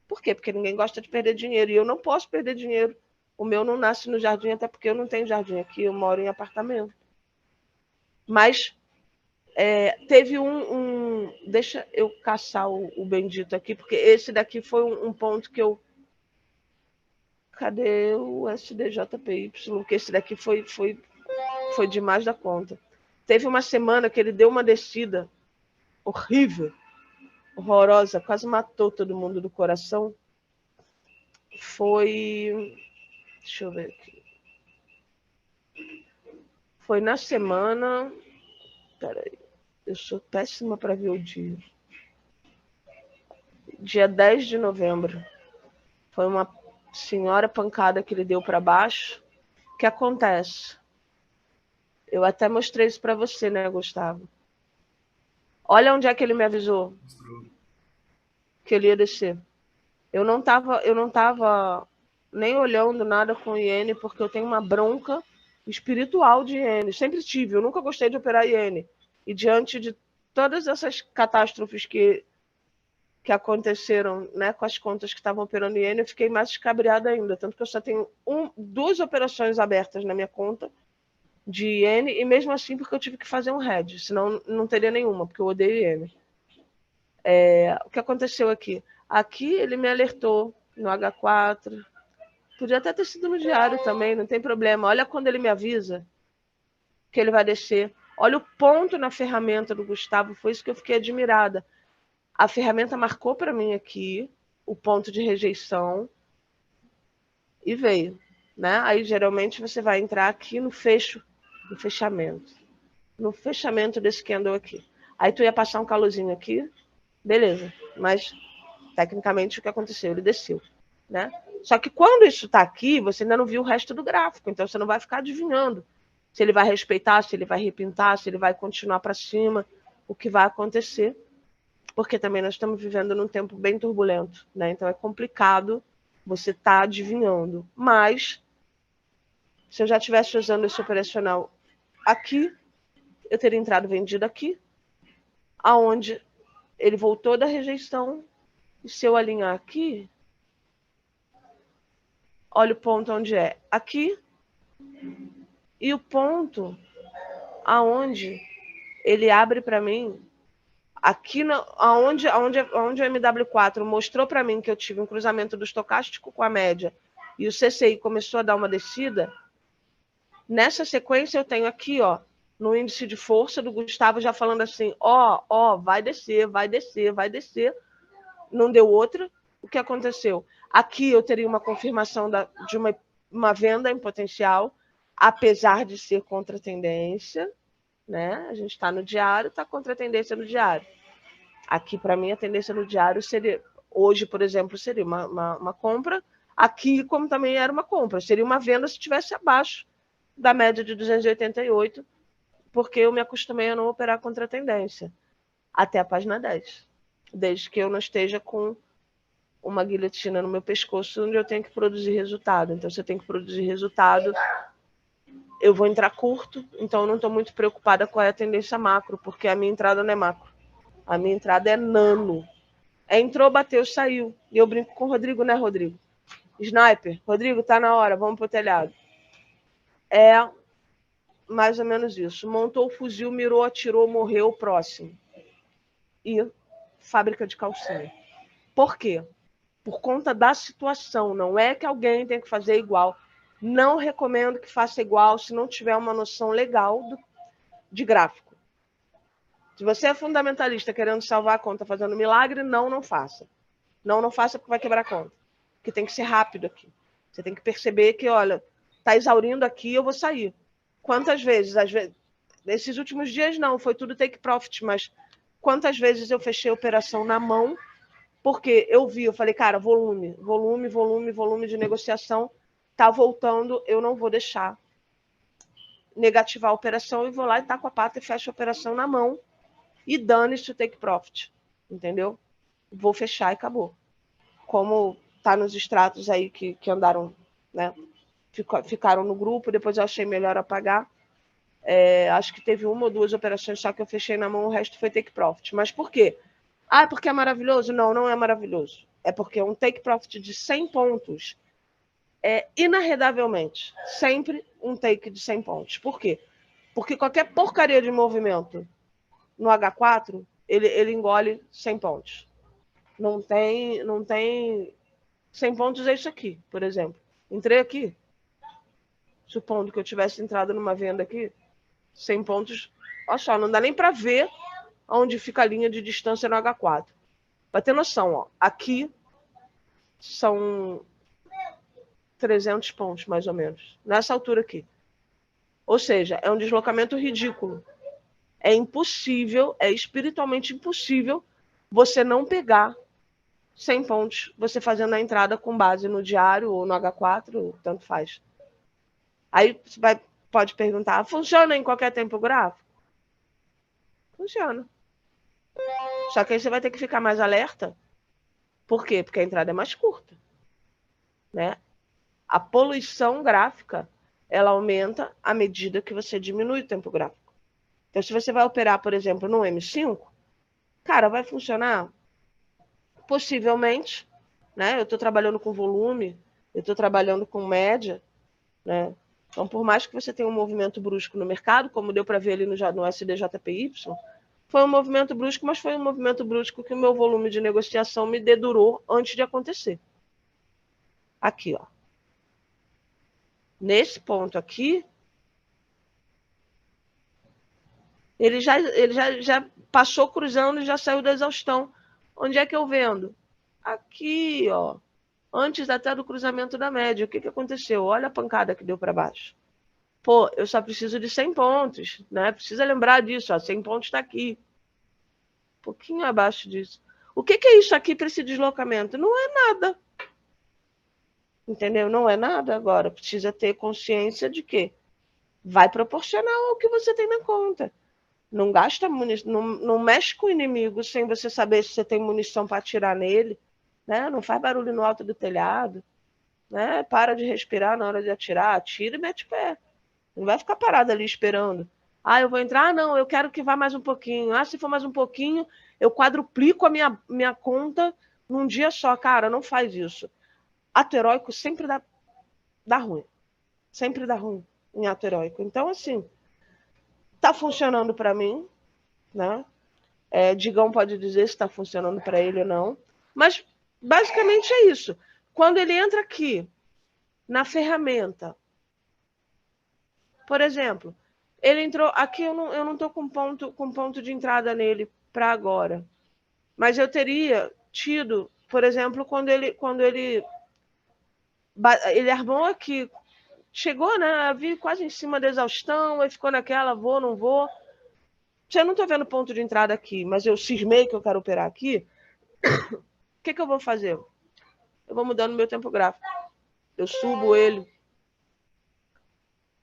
Por quê? Porque ninguém gosta de perder dinheiro. E eu não posso perder dinheiro. O meu não nasce no jardim, até porque eu não tenho jardim aqui, eu moro em apartamento. Mas teve deixa eu caçar o bendito aqui, porque esse daqui foi um ponto que eu... Cadê o SDJPY? Porque esse daqui foi demais da conta. Teve uma semana que ele deu uma descida horrível, horrorosa, quase matou todo mundo do coração. Deixa eu ver aqui. Foi na semana... Peraí, eu sou péssima para ver o dia. Dia 10 de novembro. Foi uma senhora pancada que ele deu para baixo. O que acontece? Eu até mostrei isso para você, né, Gustavo? Olha onde é que ele me avisou que ele ia descer. Eu não tava nem olhando nada com iene, porque eu tenho uma bronca espiritual de iene. Sempre tive, eu nunca gostei de operar iene. E diante de todas essas catástrofes que aconteceram, né, com as contas que estavam operando iene, eu fiquei mais escabriada ainda. Tanto que eu só tenho 2 operações abertas na minha conta de iene, e mesmo assim porque eu tive que fazer um hedge, senão não teria nenhuma, porque eu odeio iene. O que aconteceu aqui? Aqui ele me alertou no H4. Podia até ter sido no diário também, não tem problema. Olha quando ele me avisa que ele vai descer. Olha o ponto na ferramenta do Gustavo, foi isso que eu fiquei admirada. A ferramenta marcou para mim aqui o ponto de rejeição e veio, né? Aí geralmente você vai entrar aqui no fechamento. No fechamento desse candle aqui. Aí tu ia passar um calorzinho aqui, beleza. Mas tecnicamente o que aconteceu? Ele desceu, né? Só que quando isso está aqui, você ainda não viu o resto do gráfico, então você não vai ficar adivinhando se ele vai respeitar, se ele vai repintar, se ele vai continuar para cima, o que vai acontecer, porque também nós estamos vivendo num tempo bem turbulento, né? Então é complicado você estar adivinhando. Mas se eu já estivesse usando esse operacional aqui, eu teria entrado vendido aqui, aonde ele voltou da rejeição, e se eu alinhar aqui, olha o ponto onde é aqui, e o ponto aonde ele abre para mim, aqui aonde o MW4 mostrou para mim que eu tive um cruzamento do estocástico com a média, e o CCI começou a dar uma descida, nessa sequência eu tenho aqui, ó, no índice de força do Gustavo já falando assim, vai descer, vai descer, vai descer, não deu outra. O que aconteceu? Aqui eu teria uma confirmação de uma venda em potencial, apesar de ser contra a tendência, né? A gente está no diário, está contra a tendência no diário. Aqui, para mim, a tendência no diário seria, hoje, por exemplo, seria uma compra. Aqui, como também era uma compra, seria uma venda se estivesse abaixo da média de 288, porque eu me acostumei a não operar contra a tendência, até a página 10. Desde que eu não esteja com uma guilhotina no meu pescoço onde eu tenho que produzir resultado. Então, se eu tenho que produzir resultado, eu vou entrar curto, então eu não estou muito preocupada com a tendência macro, porque a minha entrada não é macro. A minha entrada é nano. Entrou, bateu, saiu. E eu brinco com o Rodrigo, né, Rodrigo? Sniper, Rodrigo, tá na hora, vamos pro telhado. É mais ou menos isso. Montou o fuzil, mirou, atirou, morreu, próximo. E fábrica de calcinha. Por quê? Por conta da situação. Não é que alguém tem que fazer igual. Não recomendo que faça igual se não tiver uma noção legal de gráfico. Se você é fundamentalista querendo salvar a conta fazendo milagre, não faça. Não faça porque vai quebrar a conta. Porque tem que ser rápido aqui. Você tem que perceber que, olha, tá exaurindo aqui, eu vou sair. Quantas vezes? Às vezes, nesses últimos dias não, foi tudo take profit, mas quantas vezes eu fechei a operação na mão, porque eu falei, cara, volume de negociação, tá voltando, eu não vou deixar negativar a operação e vou lá e taco a pata e fecho a operação na mão e dane-se o take profit, entendeu? Vou fechar e acabou. Como tá nos extratos aí que andaram, né? Ficaram no grupo, depois eu achei melhor apagar. Acho que teve uma ou duas operações só que eu fechei na mão, o resto foi take profit. Mas por quê? Ah, porque é maravilhoso? Não é maravilhoso. É porque um take profit de 100 pontos é inarredavelmente sempre um take de 100 pontos. Por quê? Porque qualquer porcaria de movimento no H4, ele engole 100 pontos. Não tem 100 pontos é isso aqui, por exemplo. Entrei aqui, supondo que eu tivesse entrado numa venda aqui, 100 pontos, olha só, não dá nem para ver onde fica a linha de distância no H4. Para ter noção, ó, aqui são 300 pontos, mais ou menos, nessa altura aqui. Ou seja, é um deslocamento ridículo. É impossível, é espiritualmente impossível você não pegar 100 pontos, você fazendo a entrada com base no diário ou no H4, tanto faz. Aí você pode perguntar, funciona em qualquer tempo gráfico? Funciona. Só que aí você vai ter que ficar mais alerta. Por quê? Porque a entrada é mais curta. Né? A poluição gráfica, ela aumenta à medida que você diminui o tempo gráfico. Então, se você vai operar, por exemplo, no M5, cara, vai funcionar? Possivelmente. Né? Eu estou trabalhando com volume, eu estou trabalhando com média, né? Então, por mais que você tenha um movimento brusco no mercado, como deu para ver ali no SDJPY, foi um movimento brusco, mas foi um movimento brusco que o meu volume de negociação me dedurou antes de acontecer. Aqui, ó. Nesse ponto aqui, ele já passou cruzando e já saiu da exaustão. Onde é que eu vendo? Aqui, ó. Antes até do cruzamento da média. O que aconteceu? Olha a pancada que deu para baixo. Pô, eu só preciso de 100 pontos, né? Precisa lembrar disso, ó. 100 pontos está aqui. Um pouquinho abaixo disso. O que é isso aqui para esse deslocamento? Não é nada. Entendeu? Não é nada agora. Precisa ter consciência de que vai proporcional ao que você tem na conta. Não gasta munição, não mexe com o inimigo sem você saber se você tem munição para atirar nele. Né? Não faz barulho no alto do telhado. Né? Para de respirar na hora de atirar. Atira e mete pé. Não vai ficar parado ali esperando. Ah, eu vou entrar? Ah, não, eu quero que vá mais um pouquinho. Ah, se for mais um pouquinho, eu quadruplico a minha conta num dia só. Cara, não faz isso. Ato heróico sempre dá ruim. Sempre dá ruim em ato heróico. Então, assim, tá funcionando para mim, né? Digão pode dizer se está funcionando para ele ou não. Mas, basicamente, é isso. Quando ele entra aqui, na ferramenta, por exemplo, ele entrou aqui, eu não estou com ponto de entrada nele para agora. Mas eu teria tido, por exemplo, quando ele armou aqui, chegou, né? Vi quase em cima da exaustão, aí ficou naquela, vou, não vou. Eu não estou vendo ponto de entrada aqui, mas eu cismei que eu quero operar aqui. O que eu vou fazer? Eu vou mudando meu tempo gráfico. Eu subo ele.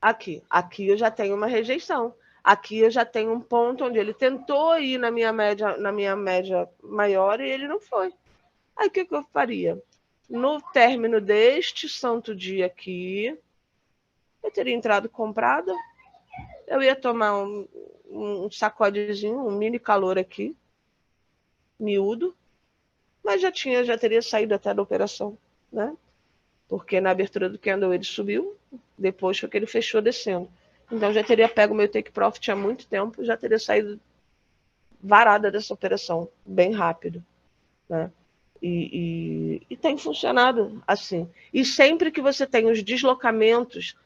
Aqui eu já tenho uma rejeição. Aqui eu já tenho um ponto onde ele tentou ir na minha média maior e ele não foi. Aí o que eu faria? No término deste santo dia aqui, eu teria entrado comprada, eu ia tomar um sacodezinho, um mini calor aqui, miúdo, mas já teria saído até da operação, né? Porque na abertura do candle ele subiu, depois foi que ele fechou descendo. Então já teria pego o meu take profit há muito tempo, já teria saído varada dessa operação, bem rápido, né? E tem funcionado assim. E sempre que você tem os deslocamentos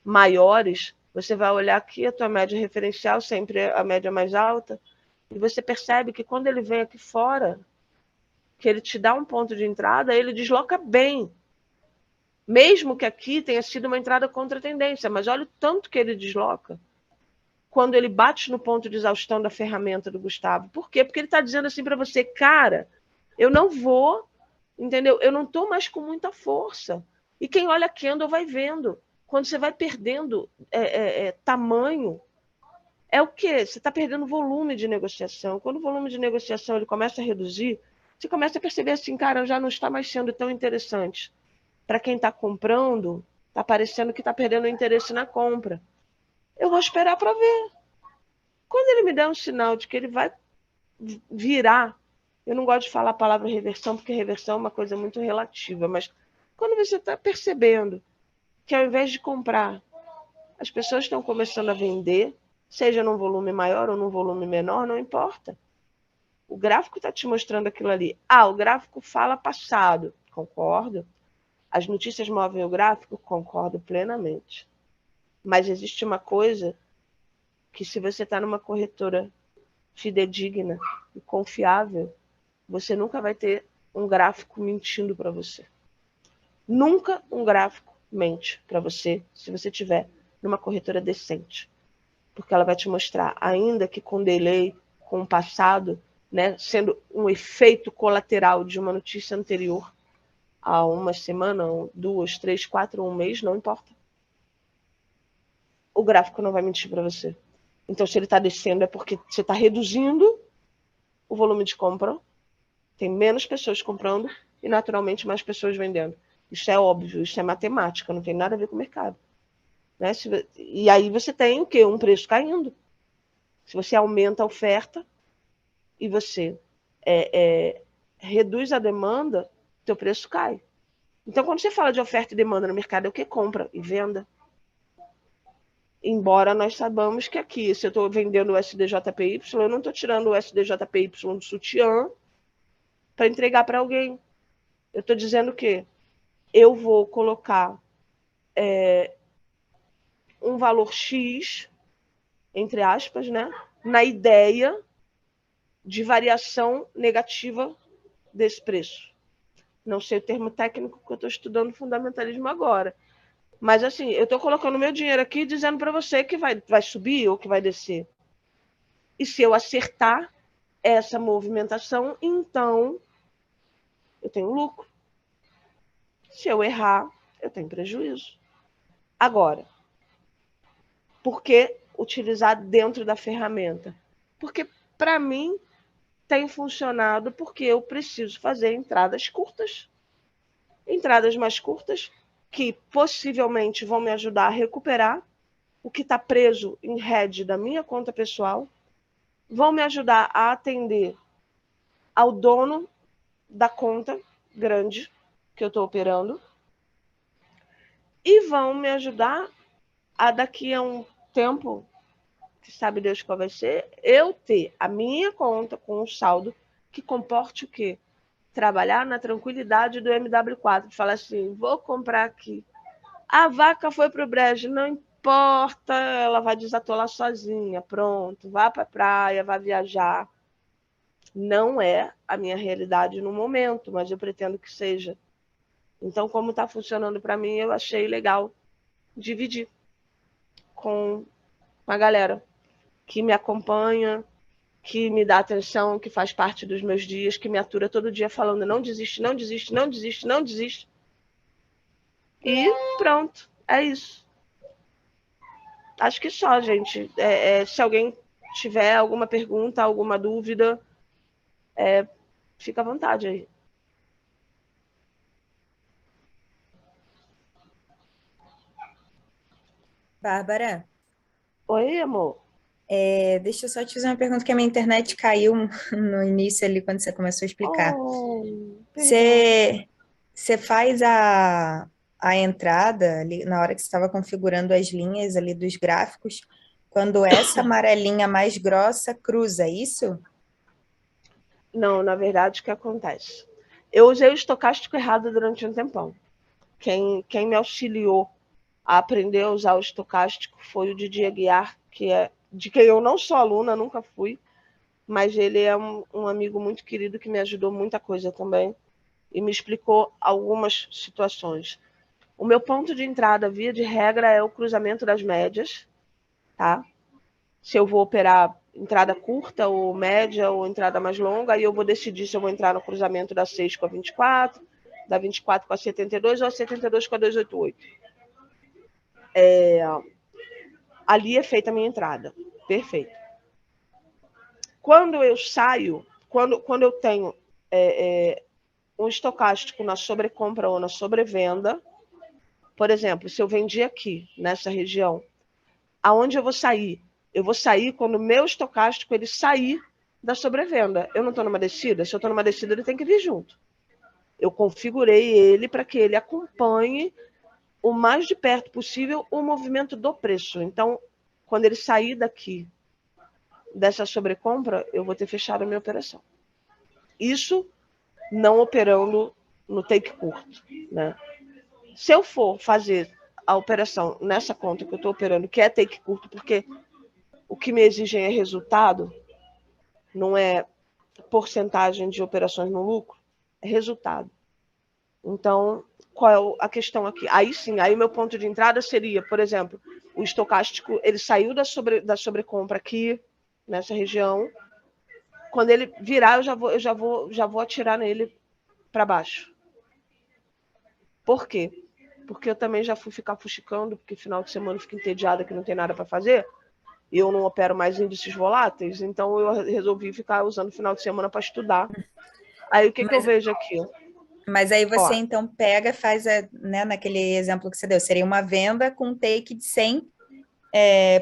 maiores, você vai olhar aqui a tua média referencial, sempre a média mais alta, e você percebe que quando ele vem aqui fora, que ele te dá um ponto de entrada, ele desloca bem. Mesmo que aqui tenha sido uma entrada contra a tendência, mas olha o tanto que ele desloca quando ele bate no ponto de exaustão da ferramenta do Gustavo. Por quê? Porque ele está dizendo assim para você, cara, eu não vou, entendeu? Eu não estou mais com muita força. E quem olha candle vai vendo. Quando você vai perdendo tamanho, é o quê? Você está perdendo volume de negociação. Quando o volume de negociação ele começa a reduzir, você começa a perceber assim, cara, já não está mais sendo tão interessante. Para quem está comprando, está parecendo que está perdendo o interesse na compra. Eu vou esperar para ver. Quando ele me der um sinal de que ele vai virar, eu não gosto de falar a palavra reversão, porque reversão é uma coisa muito relativa, mas quando você está percebendo que ao invés de comprar, as pessoas estão começando a vender, seja num volume maior ou num volume menor, não importa. O gráfico está te mostrando aquilo ali. Ah, o gráfico fala passado. Concordo. As notícias movem o gráfico? Concordo plenamente. Mas existe uma coisa que se você está numa corretora fidedigna e confiável, você nunca vai ter um gráfico mentindo para você. Nunca um gráfico mente para você se você tiver numa corretora decente. Porque ela vai te mostrar, ainda que com delay, com o passado, né, sendo um efeito colateral de uma notícia anterior, a uma semana, 2, 3, 4, um mês, não importa. O gráfico não vai mentir para você. Então, se ele está descendo, é porque você está reduzindo o volume de compra, tem menos pessoas comprando e, naturalmente, mais pessoas vendendo. Isso é óbvio, isso é matemática, não tem nada a ver com o mercado. Né? E aí você tem o quê? Um preço caindo. Se você aumenta a oferta e você reduz a demanda, teu preço cai. Então, quando você fala de oferta e demanda no mercado, é o que? Compra e venda. Embora nós saibamos que aqui, se eu estou vendendo o SDJPY, eu não estou tirando o SDJPY do sutiã para entregar para alguém. Eu estou dizendo que eu vou colocar um valor X, entre aspas, né, na ideia de variação negativa desse preço. Não sei o termo técnico, que eu estou estudando fundamentalismo agora. Mas, assim, eu estou colocando meu dinheiro aqui dizendo para você que vai subir ou que vai descer. E se eu acertar essa movimentação, então eu tenho lucro. Se eu errar, eu tenho prejuízo. Agora, por que utilizar dentro da ferramenta? Porque, para mim, tem funcionado porque eu preciso fazer entradas curtas. Entradas mais curtas, que possivelmente vão me ajudar a recuperar o que está preso em head da minha conta pessoal, vão me ajudar a atender ao dono da conta grande que eu estou operando e vão me ajudar a, daqui a um tempo, que sabe Deus qual vai ser, eu ter a minha conta com um saldo que comporte o quê? Trabalhar na tranquilidade do MW4, falar assim, vou comprar aqui. A vaca foi para o brejo, não importa, ela vai desatolar sozinha, pronto, vá para a praia, vai viajar. Não é a minha realidade no momento, mas eu pretendo que seja. Então, como está funcionando para mim, eu achei legal dividir com a galera que me acompanha, que me dá atenção, que faz parte dos meus dias, que me atura todo dia falando não desiste, não desiste, não desiste, não desiste. E pronto, é isso. Acho que só, gente. Se alguém tiver alguma pergunta, alguma dúvida, fica à vontade aí. Bárbara, Oi, amor. deixa eu só te fazer uma pergunta, que a minha internet caiu no início ali, quando você começou a explicar. Oh, perdão. Você, você faz a entrada ali, na hora que você estava configurando as linhas ali dos gráficos, quando essa amarelinha mais grossa cruza, é isso? Não, na verdade, o que acontece? Eu usei o estocástico errado durante um tempão. Quem me auxiliou a aprender a usar o estocástico foi o Didier Aguiar, que é de quem eu não sou aluna, nunca fui, mas ele é um amigo muito querido que me ajudou muita coisa também e me explicou algumas situações. O meu ponto de entrada, via de regra, é o cruzamento das médias, tá? Se eu vou operar entrada curta ou média ou entrada mais longa, aí eu vou decidir se eu vou entrar no cruzamento da 6 com a 24, da 24 com a 72 ou a 72 com a 288. Ali é feita a minha entrada. Perfeito. Quando eu saio, quando eu tenho um estocástico na sobrecompra ou na sobrevenda, por exemplo, se eu vendi aqui, nessa região, aonde eu vou sair? Eu vou sair quando o meu estocástico ele sair da sobrevenda. Eu não estou numa descida? Se eu estou numa descida, ele tem que vir junto. Eu configurei ele para que ele acompanhe o mais de perto possível o movimento do preço. Então, quando ele sair daqui dessa sobrecompra, eu vou ter fechado a minha operação. Isso não operando no take curto, né? Se eu for fazer a operação nessa conta que eu estou operando, que é take curto, porque o que me exigem é resultado, não é porcentagem de operações no lucro, é resultado. Então, qual é a questão aqui? Aí sim, aí o meu ponto de entrada seria, por exemplo, o estocástico, ele saiu da sobrecompra aqui, nessa região. Quando ele virar, eu já vou atirar nele para baixo. Por quê? Porque eu também já fui ficar fuxicando, porque final de semana eu fico entediada que não tem nada para fazer. E eu não opero mais índices voláteis, então eu resolvi ficar usando o final de semana para estudar. Aí o que eu Mas, vejo aqui? mas aí você Ó, então pega, faz, né, naquele exemplo que você deu, seria uma venda com um take de 100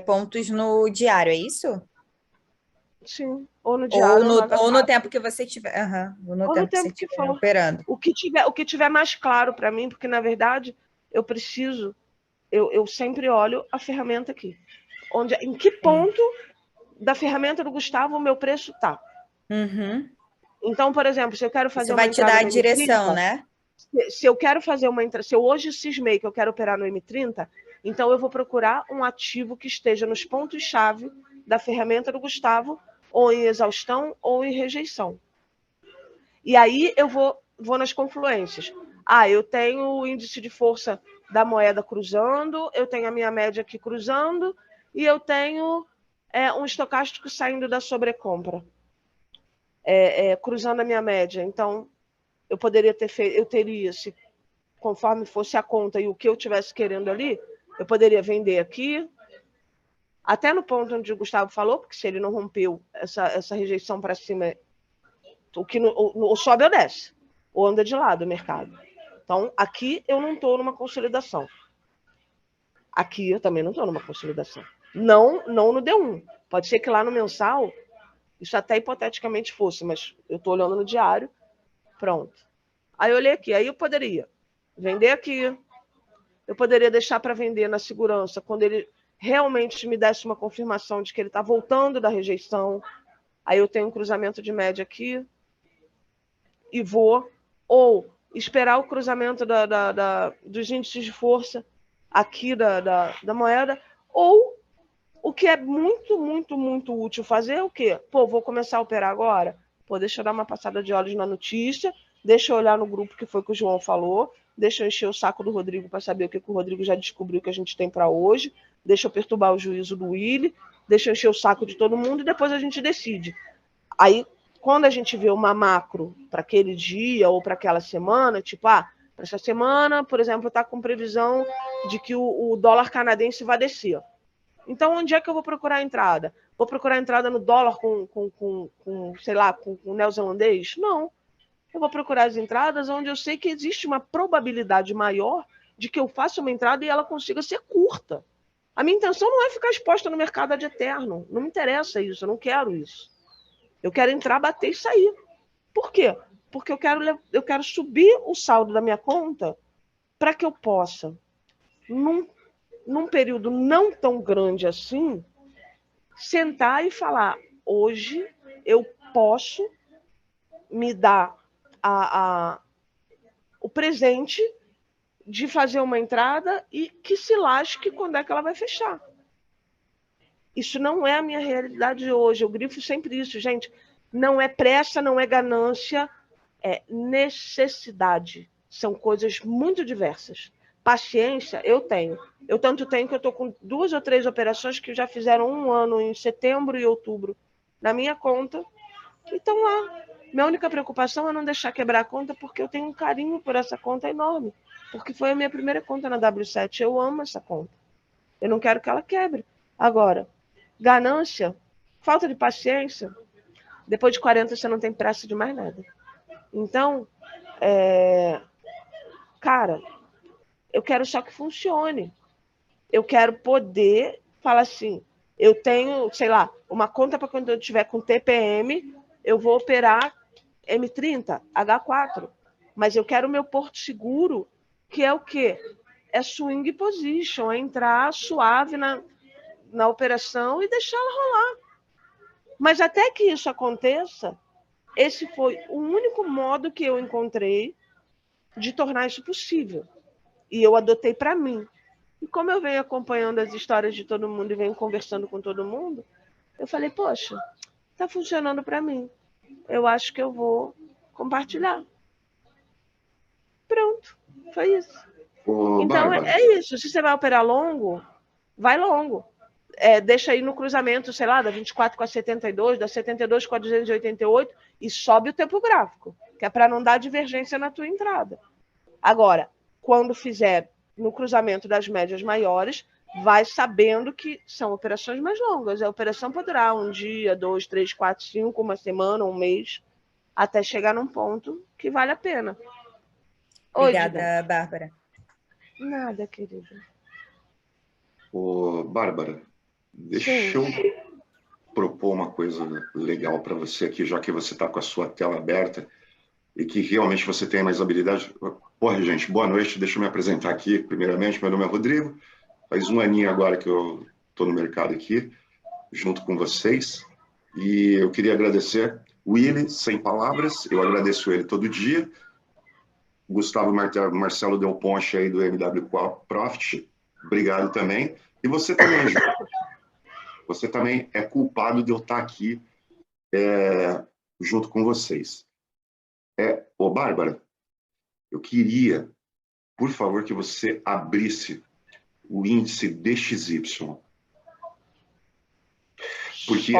pontos no diário, é isso? sim, ou no diário ou no Ou no H4, tempo que você tiver, ou no ou no tempo que você tempo que estiver for. operando. O que tiver mais claro para mim, porque na verdade eu preciso, eu sempre olho a ferramenta aqui. Em que Sim. ponto da ferramenta do Gustavo o meu preço está? Uhum. Então, por exemplo, se eu quero fazer Isso uma vai te entrada dar a no direção, M30, né? se eu quero fazer uma entrada, se eu hoje cismei que eu quero operar no M30, então eu vou procurar um ativo que esteja nos pontos-chave da ferramenta do Gustavo, ou em exaustão ou em rejeição. E aí eu vou nas confluências. Eu tenho o índice de força da moeda cruzando, eu tenho a minha média aqui cruzando, e eu tenho um estocástico saindo da sobrecompra, cruzando a minha média. Então, eu poderia ter feito, eu teria, se conforme fosse a conta e o que eu tivesse querendo ali, eu poderia vender aqui, até no ponto onde o Gustavo falou, porque se ele não rompeu essa rejeição para cima, o que ou sobe ou desce, ou anda de lado o mercado. Então, aqui eu não estou numa consolidação. Aqui eu também não estou numa consolidação. Não no D1. Pode ser que lá no mensal, isso até hipoteticamente fosse, mas eu estou olhando no diário, pronto. Aí eu olhei aqui, aí eu poderia vender aqui, eu poderia deixar para vender na segurança, quando ele realmente me desse uma confirmação de que ele está voltando da rejeição, aí eu tenho um cruzamento de média aqui e vou, ou esperar o cruzamento dos índices de força aqui da moeda, ou o que é muito, muito, muito útil fazer é o quê? Vou começar a operar agora? Deixa eu dar uma passada de olhos na notícia, deixa eu olhar no grupo que foi que o João falou, deixa eu encher o saco do Rodrigo para saber o que o Rodrigo já descobriu que a gente tem para hoje, deixa eu perturbar o juízo do Willy, deixa eu encher o saco de todo mundo e depois a gente decide. Aí, quando a gente vê uma macro para aquele dia ou para aquela semana, tipo, para essa semana, por exemplo, está com previsão de que o dólar canadense vai descer. Então, onde é que eu vou procurar a entrada? Vou procurar a entrada no dólar sei lá, com o neozelandês? Não. Eu vou procurar as entradas onde eu sei que existe uma probabilidade maior de que eu faça uma entrada e ela consiga ser curta. A minha intenção não é ficar exposta no mercado ad eterno. Não me interessa isso, eu não quero isso. Eu quero entrar, bater e sair. Por quê? Porque eu quero subir o saldo da minha conta para que eu possa, num período não tão grande assim, sentar e falar, hoje eu posso me dar o presente de fazer uma entrada e que se lasque quando é que ela vai fechar. Isso não é a minha realidade hoje. Eu grifo sempre isso, gente. Não é pressa, não é ganância, é necessidade. São coisas muito diversas. Paciência, eu tenho. Eu tanto tenho que eu estou com 2 ou 3 operações que já fizeram 1 ano em setembro e outubro na minha conta. E estão lá. Minha única preocupação é não deixar quebrar a conta, porque eu tenho um carinho por essa conta enorme. Porque foi a minha primeira conta na W7. Eu amo essa conta. Eu não quero que ela quebre. Agora, ganância, falta de paciência, depois de 40 você não tem pressa de mais nada. Então, cara, eu quero só que funcione. Eu quero poder falar assim, eu tenho, sei lá, uma conta para quando eu tiver com TPM, eu vou operar M30, H4. Mas eu quero o meu porto seguro, que é o quê? É swing position, é entrar suave na operação e deixar ela rolar. Mas até que isso aconteça, esse foi o único modo que eu encontrei de tornar isso possível. E eu adotei para mim. E como eu venho acompanhando as histórias de todo mundo e venho conversando com todo mundo, eu falei, poxa, está funcionando para mim. Eu acho que eu vou compartilhar. Pronto, foi isso. Então, Bárbara, é isso. Se você vai operar longo, vai longo. Deixa aí no cruzamento, sei lá, da 24 com a 72, da 72 com a 288 e sobe o tempo gráfico, que é para não dar divergência na tua entrada. Agora, quando fizer no cruzamento das médias maiores, vai sabendo que são operações mais longas. A operação pode durar 1 dia, 2, 3, 4, 5, uma semana, 1 mês, até chegar num ponto que vale a pena. Obrigada, Bárbara. Nada, querida. Bárbara, deixa eu propor uma coisa legal para você aqui, já que você está com a sua tela aberta e que realmente você tem mais habilidade. Porra, gente, boa noite, deixa eu me apresentar aqui. Primeiramente, meu nome é Rodrigo, faz 1 aninho agora que eu estou no mercado aqui, junto com vocês, e eu queria agradecer o Willy, sem palavras, eu agradeço ele todo dia, Gustavo Marcelo Del Ponte aí do MW Profit, obrigado também, e você também, Ju. Você também é culpado de eu estar aqui junto com vocês. Bárbara, eu queria, por favor, que você abrisse o índice DXY. Porque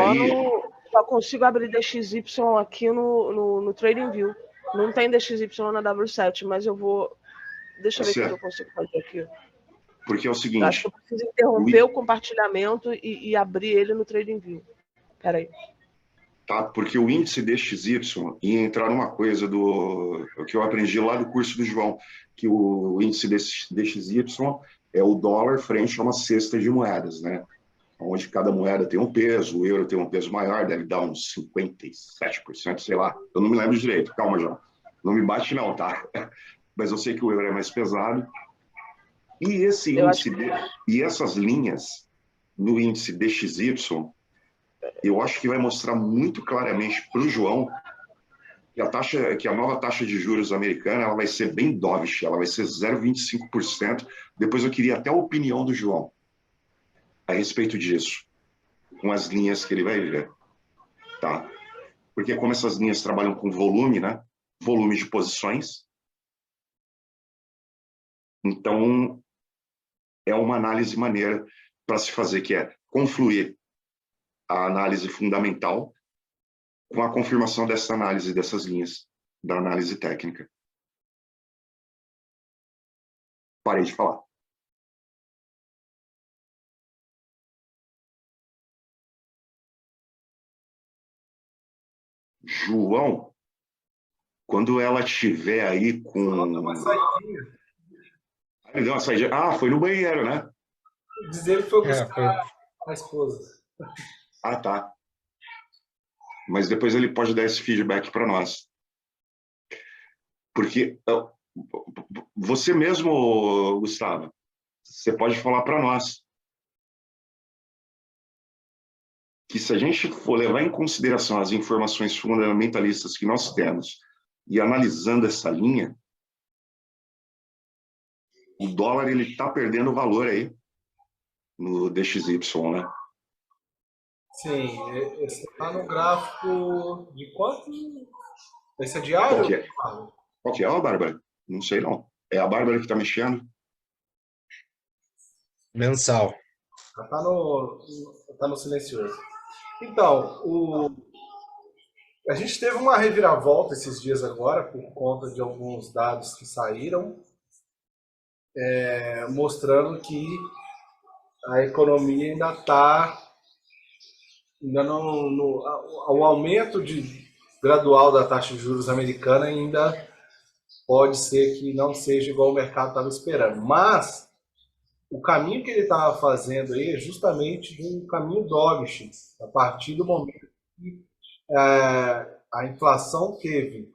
só consigo abrir DXY aqui no TradingView. Não tem DXY na W7, mas eu vou... Deixa eu ver o que eu consigo fazer aqui. Porque é o seguinte... Eu acho que eu preciso interromper o compartilhamento e abrir ele no TradingView. Espera aí. Tá, porque o índice DXY ia entrar numa coisa que eu aprendi lá do curso do João, que o índice DXY é o dólar frente a uma cesta de moedas, né? Onde cada moeda tem um peso, o euro tem um peso maior, deve dar uns 57%, sei lá. Eu não me lembro direito, calma, João. Não me bate não, tá? Mas eu sei que o euro é mais pesado. E esse índice, e essas linhas no índice DXY, eu acho que vai mostrar muito claramente para o João que a nova taxa de juros americana ela vai ser bem dovish, ela vai ser 0,25%. Depois eu queria até a opinião do João a respeito disso, com as linhas que ele vai ver, tá? Porque como essas linhas trabalham com volume, né? Volume de posições, então é uma análise maneira para se fazer, que é confluir a análise fundamental com a confirmação dessa análise, dessas linhas, da análise técnica. Parei de falar. João, quando ela estiver aí com... Uma saidinha. Ele deu uma saída. Ah, foi no banheiro, né? Dizer que foi É, buscar foi. a esposa. Ah, tá. Mas depois ele pode dar esse feedback para nós. Porque você mesmo, Gustavo, você pode falar para nós que se a gente for levar em consideração as informações fundamentalistas que nós temos e analisando essa linha, o dólar ele está perdendo valor aí no DXY, né? Sim, esse está no gráfico de quanto? Esse é Qual diário? que é? Qual que é, ó, Bárbara? Não sei não. É a Bárbara que está mexendo? Mensal. Tá no silencioso. Então, a gente teve uma reviravolta esses dias agora, por conta de alguns dados que saíram, mostrando que a economia ainda está. Ainda não, o aumento gradual da taxa de juros americana ainda pode ser que não seja igual o mercado estava esperando. Mas o caminho que ele estava fazendo aí é justamente um caminho dovish, a partir do momento que a inflação teve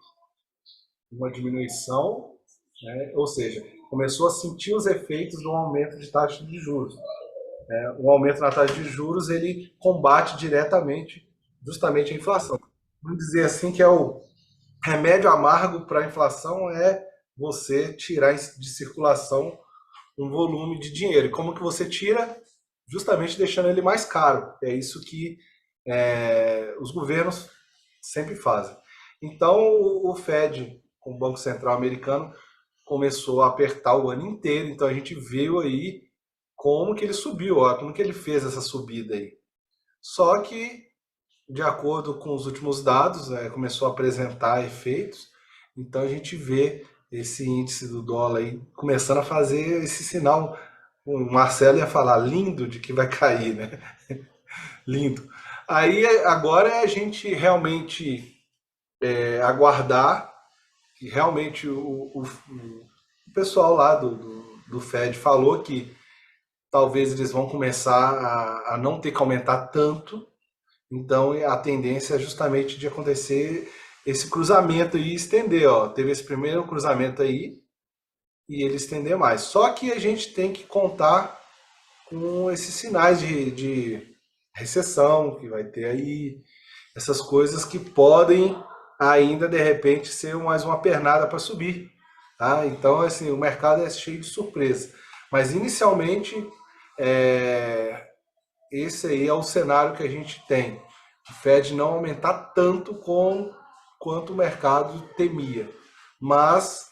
uma diminuição, né? Ou seja, começou a sentir os efeitos do aumento de taxa de juros. O aumento na taxa de juros ele combate diretamente justamente a inflação. Vamos dizer assim que é o remédio amargo para a inflação é você tirar de circulação um volume de dinheiro. E como que você tira? Justamente deixando ele mais caro. É isso que os governos sempre fazem. Então, o Fed, com o Banco Central americano, começou a apertar o ano inteiro. Então, a gente viu aí como que ele subiu, ó, como que ele fez essa subida aí. Só que, de acordo com os últimos dados, né, começou a apresentar efeitos. Então, a gente vê esse índice do dólar aí começando a fazer esse sinal. O Marcelo ia falar lindo de que vai cair, né? Lindo. Aí agora é a gente realmente aguardar que realmente o pessoal lá do Fed falou que talvez eles vão começar a não ter que aumentar tanto. Então a tendência é justamente de acontecer esse cruzamento e estender. Ó. Teve esse primeiro cruzamento aí e ele estender mais. Só que a gente tem que contar com esses sinais de recessão que vai ter aí, essas coisas que podem ainda de repente ser mais uma pernada para subir. Tá? Então, assim, o mercado é cheio de surpresa. Mas inicialmente, esse aí é o cenário que a gente tem. O Fed não aumentar tanto quanto o mercado temia. Mas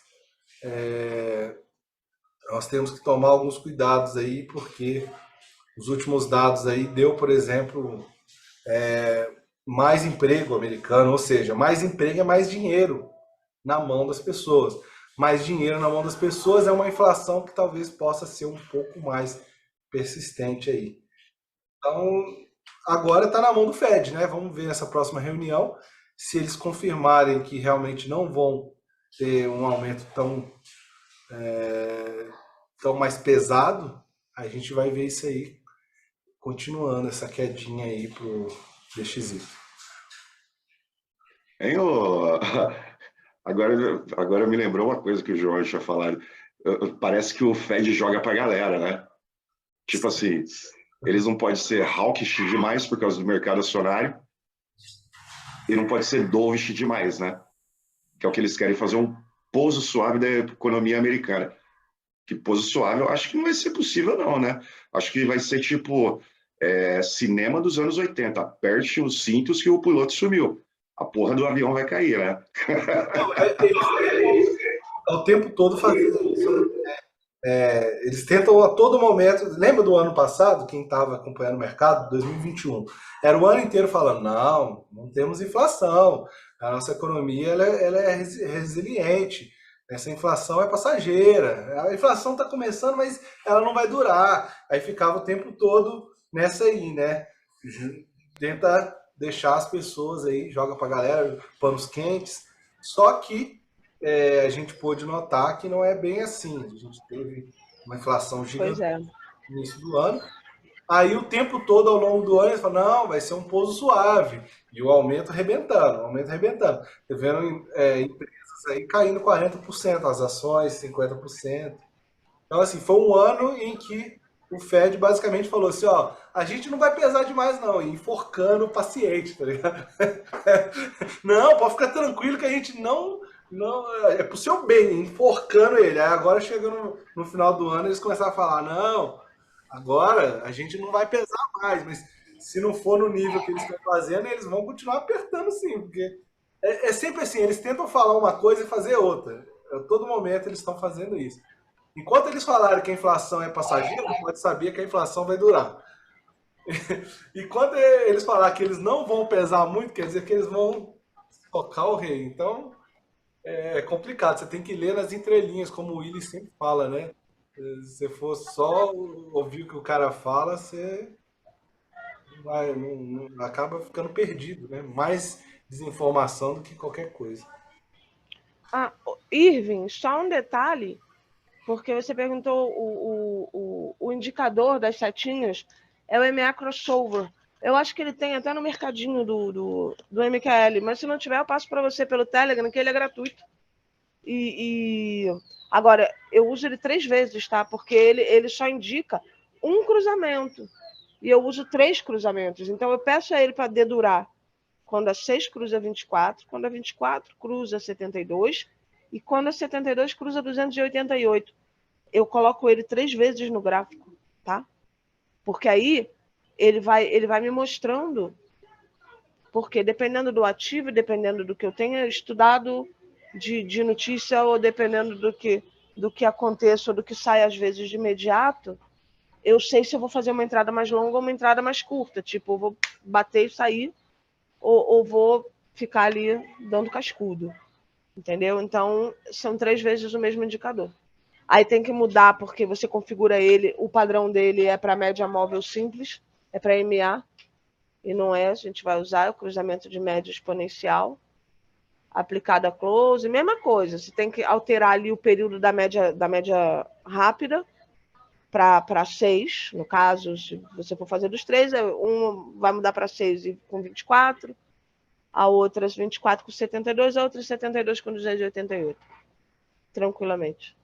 nós temos que tomar alguns cuidados aí, porque os últimos dados aí deu, por exemplo, mais emprego americano, ou seja, mais emprego é mais dinheiro na mão das pessoas. Mais dinheiro na mão das pessoas é uma inflação que talvez possa ser um pouco mais persistente aí. Então, agora está na mão do Fed, né? Vamos ver nessa próxima reunião se eles confirmarem que realmente não vão ter um aumento tão mais pesado, a gente vai ver isso aí continuando, essa quedinha aí pro DXY. Hein, agora me lembrou uma coisa que o João tinha falado. Parece que o Fed joga pra galera, né? Tipo assim, eles não podem ser hawkish demais por causa do mercado acionário e não pode ser dovish demais, né? Que é o que eles querem fazer, um pouso suave da economia americana. Que pouso suave eu acho que não vai ser possível não, né? Acho que vai ser tipo cinema dos anos 80. Aperte os cintos que o piloto sumiu. A porra do avião vai cair, né? O tempo todo fazendo isso. Eles tentam a todo momento. Lembra do ano passado, quem estava acompanhando o mercado, 2021? Era o ano inteiro falando: não temos inflação, a nossa economia ela é resiliente, essa inflação é passageira, a inflação está começando, mas ela não vai durar. Aí ficava o tempo todo nessa aí, né? Tenta deixar as pessoas aí, joga para a galera, panos quentes. Só que a gente pôde notar que não é bem assim. A gente teve uma inflação Pois gigante é. no início do ano. Aí o tempo todo ao longo do ano eles falam, não, vai ser um pouso suave. E o aumento arrebentando, o aumento arrebentando. Tô vendo empresas aí caindo 40%, as ações 50%. Então, assim, foi um ano em que o Fed basicamente falou assim, ó, a gente não vai pesar demais não, e enforcando o paciente, tá ligado? Não, pode ficar tranquilo que a gente não é pro seu bem, enforcando ele. Aí agora chegando no final do ano eles começaram a falar, não, agora a gente não vai pesar mais, mas se não for no nível que eles estão fazendo, eles vão continuar apertando sim, porque é sempre assim, eles tentam falar uma coisa e fazer outra. A todo momento eles estão fazendo isso. Enquanto eles falarem que a inflação é passageira, pode saber que a inflação vai durar. E quando eles falarem que eles não vão pesar muito, quer dizer que eles vão tocar o rei. Então é complicado, você tem que ler nas entrelinhas, como o Willis sempre fala, né? Se você for só ouvir o que o cara fala, você acaba ficando perdido, né? Mais desinformação do que qualquer coisa. Ah, Irving, só um detalhe, porque você perguntou o indicador das setinhas é o MA Crossover. Eu acho que ele tem até no mercadinho do MQL, mas se não tiver, eu passo para você pelo Telegram, que ele é gratuito. Agora, eu uso ele 3 vezes, tá? Porque ele só indica um cruzamento. E eu uso 3 cruzamentos. Então, eu peço a ele para dedurar quando a 6 cruza 24, quando a 24 cruza 72 e quando a 72 cruza 288. Eu coloco ele 3 vezes no gráfico, tá? Porque aí ele vai me mostrando, porque dependendo do ativo, dependendo do que eu tenha estudado de notícia, ou dependendo do que aconteça, ou do que sai às vezes de imediato, eu sei se eu vou fazer uma entrada mais longa ou uma entrada mais curta. Tipo, eu vou bater e sair, ou vou ficar ali dando cascudo. Entendeu? Então, são 3 vezes o mesmo indicador. Aí tem que mudar, porque você configura ele, o padrão dele é para média móvel simples, é para MA, e não é, a gente vai usar o cruzamento de média exponencial, aplicado a close, mesma coisa, você tem que alterar ali o período da média rápida para 6, no caso, se você for fazer dos 3, um vai mudar para 6 e com 24, a outra 24 com 72, a outra 72 com 288, tranquilamente.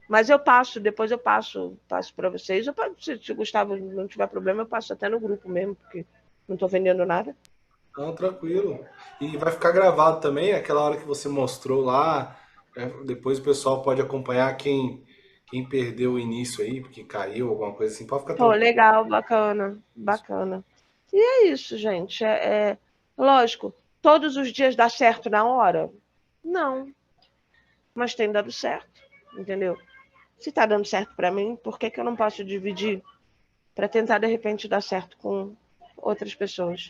Mas eu passo, depois eu passo para vocês. Se o Gustavo não tiver problema, eu passo até no grupo mesmo, porque não estou vendendo nada. Não, tranquilo. E vai ficar gravado também, aquela hora que você mostrou lá. Depois o pessoal pode acompanhar quem perdeu o início aí, porque caiu, alguma coisa assim. Pode ficar Pô, tranquilo. legal, bacana. E é isso, gente. Lógico, todos os dias dá certo na hora? Não. Mas tem dado certo, entendeu? Se está dando certo para mim, por que eu não posso dividir para tentar, de repente, dar certo com outras pessoas?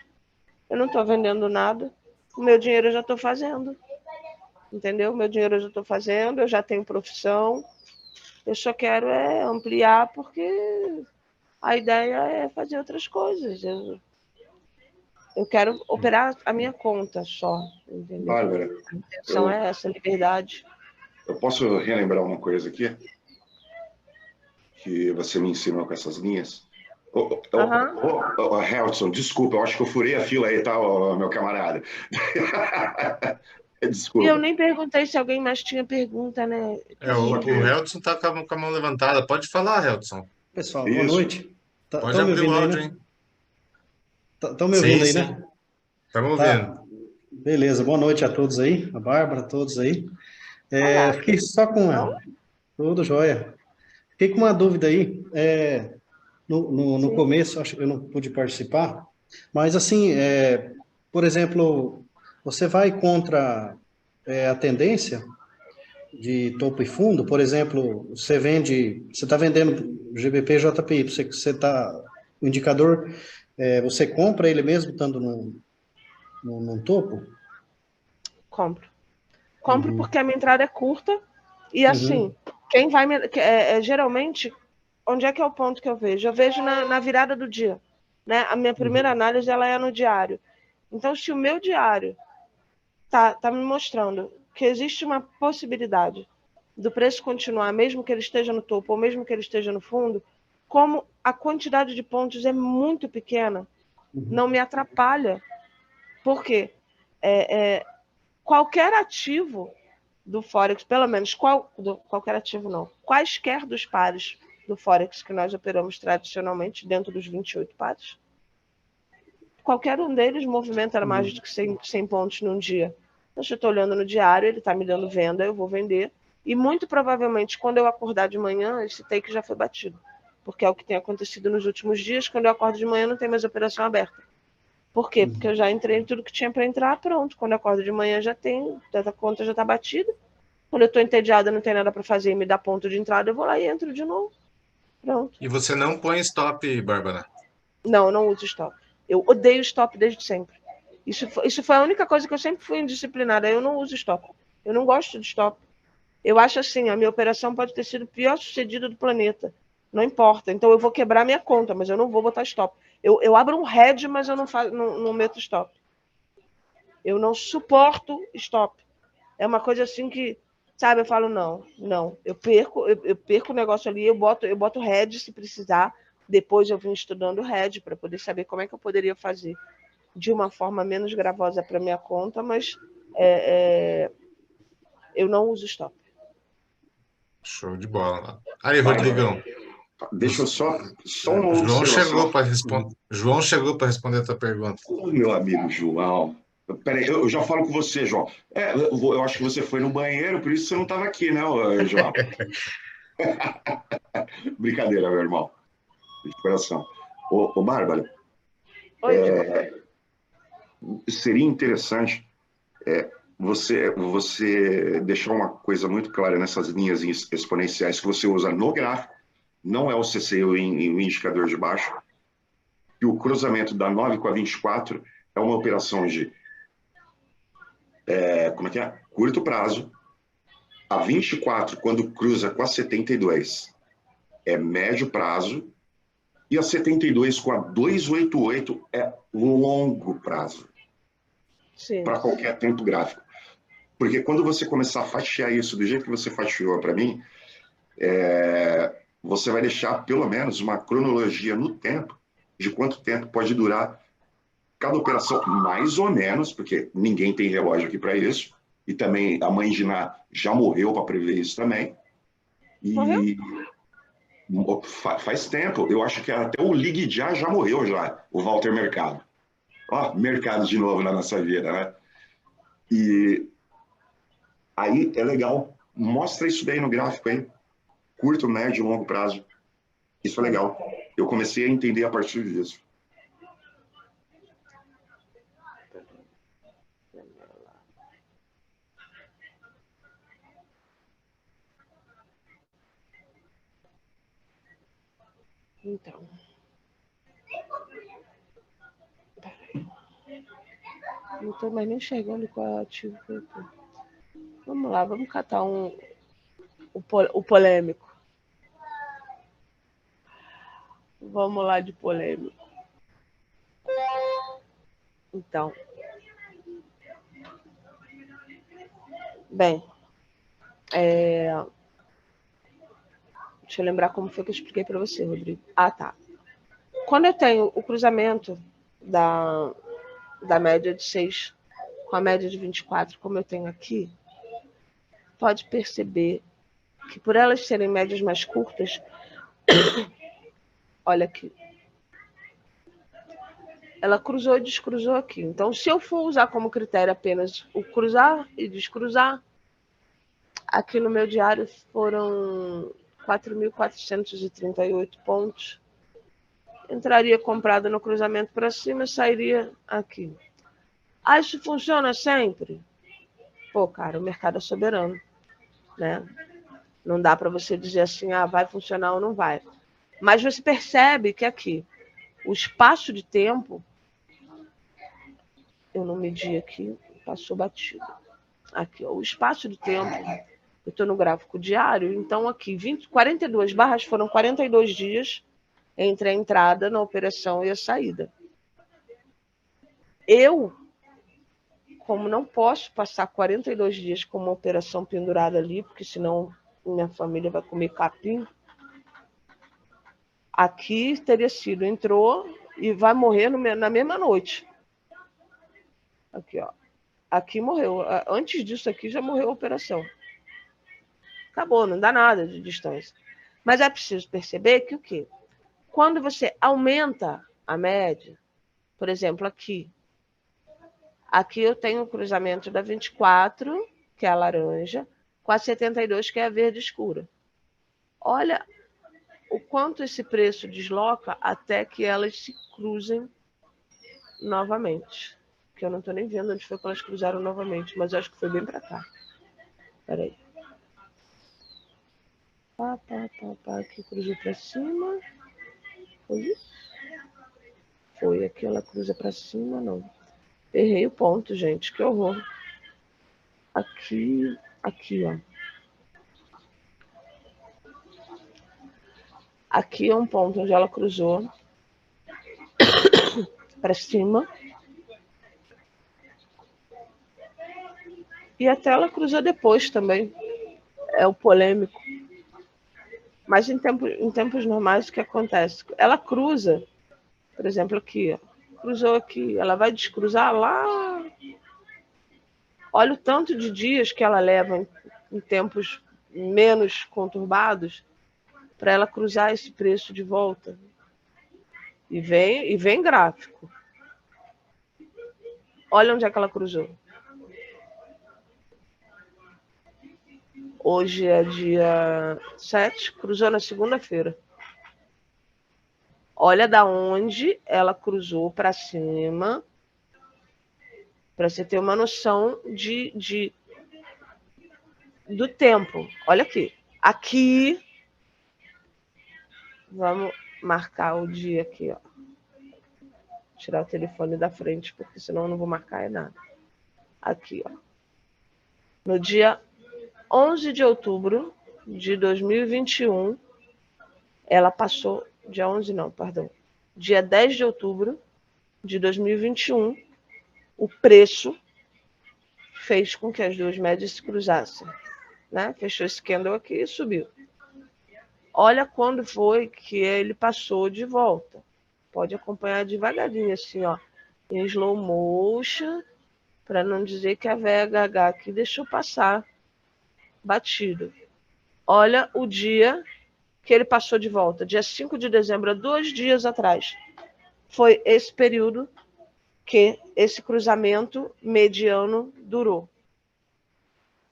Eu não estou vendendo nada, o meu dinheiro eu já estou fazendo, entendeu? O meu dinheiro eu já estou fazendo, eu já tenho profissão, eu só quero ampliar, porque a ideia é fazer outras coisas. Eu quero operar a minha conta só, entendeu? Bárbara, A intenção é essa, liberdade. eu posso relembrar uma coisa aqui que você me ensinou com essas linhas? Helson, desculpa, eu acho que eu furei a fila aí, tá, meu camarada? Desculpa. E eu nem perguntei se alguém mais tinha pergunta, né? O Helson tá com a mão levantada. Pode falar, Helson. Pessoal, boa noite. Pode Estão me abrir o ouvindo aí, áudio, né? hein? Estão me ouvindo aí, Sim. né? Estamos Tá. ouvindo. Beleza, boa noite a todos aí, a Bárbara, a todos aí. Olá. Fiquei só com tudo jóia. Fiquei com uma dúvida aí. No começo, acho que eu não pude participar, mas assim, por exemplo, você vai contra a tendência de topo e fundo? Por exemplo, você está vendendo GBP JPY, o indicador, você compra ele mesmo estando num topo? Compro porque a minha entrada é curta e assim, quem vai geralmente, onde é que é o ponto que eu vejo? Eu vejo na virada do dia, né? A minha primeira análise ela é no diário. Então, se o meu diário tá me mostrando que existe uma possibilidade do preço continuar, mesmo que ele esteja no topo ou mesmo que ele esteja no fundo, como a quantidade de pontos é muito pequena, não me atrapalha. Por quê? Qualquer ativo do Forex, pelo menos qualquer ativo não, quaisquer dos pares do Forex que nós operamos tradicionalmente dentro dos 28 pares, qualquer um deles movimenta mais de 100 pontos num dia. Então, se eu estou olhando no diário, ele está me dando venda, eu vou vender. E muito provavelmente, quando eu acordar de manhã, esse take já foi batido. Porque é o que tem acontecido nos últimos dias. Quando eu acordo de manhã, não tem mais operação aberta. Por quê? Porque eu já entrei em tudo que tinha para entrar, pronto. Quando eu acordo de manhã, já tem, a conta já está batida. Quando eu estou entediada, não tem nada para fazer e me dá ponto de entrada, eu vou lá e entro de novo. Pronto. E você não põe stop, Bárbara? Não, eu não uso stop. Eu odeio stop desde sempre. Isso foi a única coisa que eu sempre fui indisciplinada. Eu não uso stop. Eu não gosto de stop. Eu acho assim, a minha operação pode ter sido a pior sucedida do planeta. Não importa. Então eu vou quebrar minha conta, mas eu não vou botar stop. Eu abro um head, mas eu não meto stop. Eu não suporto stop. É uma coisa assim que, sabe, eu falo, não. Eu perco o negócio ali, eu boto head se precisar. Depois eu vim estudando head para poder saber como é que eu poderia fazer de uma forma menos gravosa para minha conta, mas eu não uso stop. Show de bola. Aí, Rodrigão. Deixa eu só uma observação. João chegou para responder a tua pergunta. Ô, meu amigo João. Peraí, eu já falo com você, João. Eu acho que você foi no banheiro, por isso você não estava aqui, né, João? Brincadeira, meu irmão. De coração. Ô Bárbara, seria interessante você deixar uma coisa muito clara nessas linhas exponenciais que você usa no gráfico, não é o CC o indicador de baixo, e o cruzamento da 9 com a 24 é uma operação de curto prazo. A 24, quando cruza com a 72, é médio prazo, e a 72 com a 288 é longo prazo, para qualquer tempo gráfico. Porque quando você começar a fatiar isso do jeito que você fatiou para mim, você vai deixar pelo menos uma cronologia no tempo de quanto tempo pode durar cada operação, mais ou menos, porque ninguém tem relógio aqui para isso, e também a mãe de Ná já morreu para prever isso também. E faz tempo, eu acho que até o Ligue já morreu já, o Walter Mercado. Ó, mercado de novo na nossa vida, né? E aí é legal, mostra isso daí no gráfico aí, curto, médio, longo prazo. Isso é legal. Eu comecei a entender a partir disso. Então. Não estou mais nem enxergando qual ativo que eu tô. Vamos lá, vamos catar o polêmico. Vamos lá de polêmico. Então. Bem. Deixa eu lembrar como foi que eu expliquei para você, Rodrigo. Ah, tá. Quando eu tenho o cruzamento da média de 6 com a média de 24, como eu tenho aqui, pode perceber que por elas serem médias mais curtas, olha aqui, ela cruzou e descruzou aqui. Então, se eu for usar como critério apenas o cruzar e descruzar, aqui no meu diário foram 4.438 pontos. Entraria comprada no cruzamento para cima e sairia aqui. Ah, isso funciona sempre? Pô, cara, o mercado é soberano, né? Não dá para você dizer assim, vai funcionar ou não vai. Mas você percebe que aqui, o espaço de tempo, eu não medi aqui, passou batido. Aqui, ó, o espaço de tempo, eu estou no gráfico diário, então aqui, 42 barras foram 42 dias entre a entrada na operação e a saída. Eu, como não posso passar 42 dias com uma operação pendurada ali, porque senão minha família vai comer capim. Aqui teria sido, entrou e vai morrer na mesma noite. Aqui, ó. Aqui morreu. Antes disso aqui já morreu a operação. Acabou, não dá nada de distância. Mas é preciso perceber que o quê? Quando você aumenta a média, por exemplo, aqui eu tenho o cruzamento da 24, que é a laranja, com a 72, que é a verde escura. Olha o quanto esse preço desloca até que elas se cruzem novamente. Que eu não estou nem vendo onde foi que elas cruzaram novamente, mas eu acho que foi bem para cá. Espera aí. Aqui cruzou para cima. Foi isso? Foi aqui, ela cruza para cima, não. Errei o ponto, gente, que horror. Aqui, ó. Aqui é um ponto onde ela cruzou para cima. E até ela cruzou depois também. É o polêmico. Mas em tempos normais, o que acontece? Ela cruza, por exemplo, aqui, ó. Cruzou aqui. Ela vai descruzar lá. Olha o tanto de dias que ela leva em tempos menos conturbados para ela cruzar esse preço de volta. E vem gráfico. Olha onde é que ela cruzou. Hoje é dia 7, cruzou na segunda-feira. Olha da onde ela cruzou para cima, para você ter uma noção do tempo. Olha aqui. Aqui, vamos marcar o dia aqui, ó. Tirar o telefone da frente, porque senão eu não vou marcar nada. Aqui, ó. No dia 11 de outubro de 2021, ela passou... Dia 11 não, perdão. Dia 10 de outubro de 2021, o preço fez com que as duas médias se cruzassem. Né? Fechou esse candle aqui e subiu. Olha quando foi que ele passou de volta. Pode acompanhar devagarinho, assim, ó, em slow motion, para não dizer que a VHH aqui deixou passar batido. Olha o dia que ele passou de volta, dia 5 de dezembro, 2 dias atrás. Foi esse período que esse cruzamento mediano durou.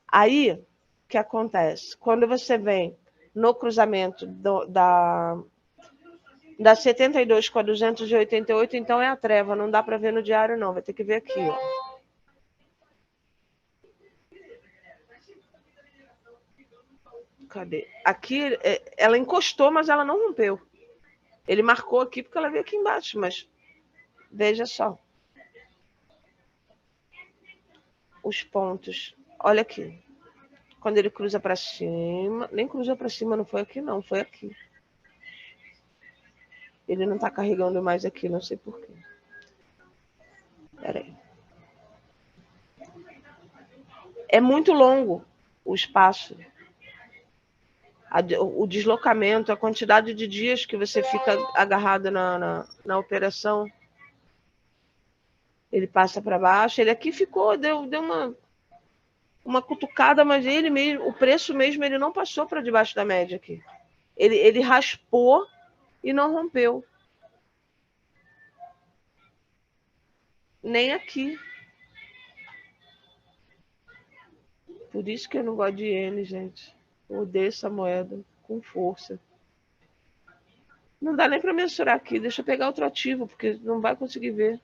Aí, o que acontece? Quando você vem no cruzamento da 72 com a 288, então é a treva, não dá para ver no diário não, vai ter que ver aqui, ó. Cadê? Aqui, ela encostou, mas ela não rompeu. Ele marcou aqui porque ela veio aqui embaixo, mas veja só. Os pontos. Olha aqui. Quando ele cruza para cima, nem cruzou para cima, não foi aqui não, foi aqui. Ele não está carregando mais aqui, não sei porquê. Espera aí. É muito longo o espaço. O deslocamento, a quantidade de dias que você fica agarrado na operação. Ele passa para baixo. Ele aqui ficou, deu uma cutucada, mas ele mesmo, o preço mesmo, ele não passou para debaixo da média aqui. Ele raspou e não rompeu. Nem aqui. Por isso que eu não gosto de iene, gente. Eu odeio essa moeda com força. Não dá nem para mensurar aqui. Deixa eu pegar outro ativo, porque não vai conseguir ver.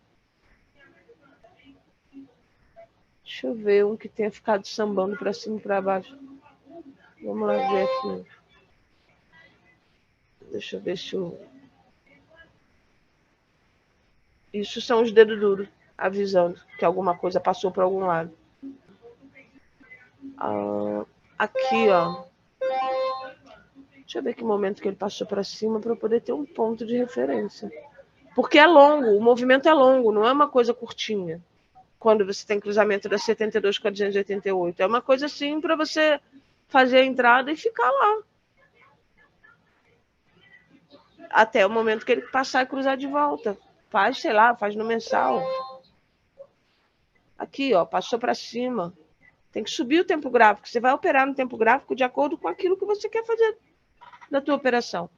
Deixa eu ver um que tenha ficado sambando para cima e para baixo. Vamos lá ver aqui. Deixa eu ver se eu... Isso são os dedos duros, avisando que alguma coisa passou para algum lado. Aqui, ó. Deixa eu ver que momento que ele passou para cima para eu poder ter um ponto de referência. Porque é longo, o movimento é longo, não é uma coisa curtinha. Quando você tem cruzamento da 72 com a 288. É uma coisa assim para você fazer a entrada e ficar lá. Até o momento que ele passar e cruzar de volta. Faz, sei lá, faz no mensal. Aqui, ó, passou para cima. Tem que subir o tempo gráfico. Você vai operar no tempo gráfico de acordo com aquilo que você quer fazer da tua operação.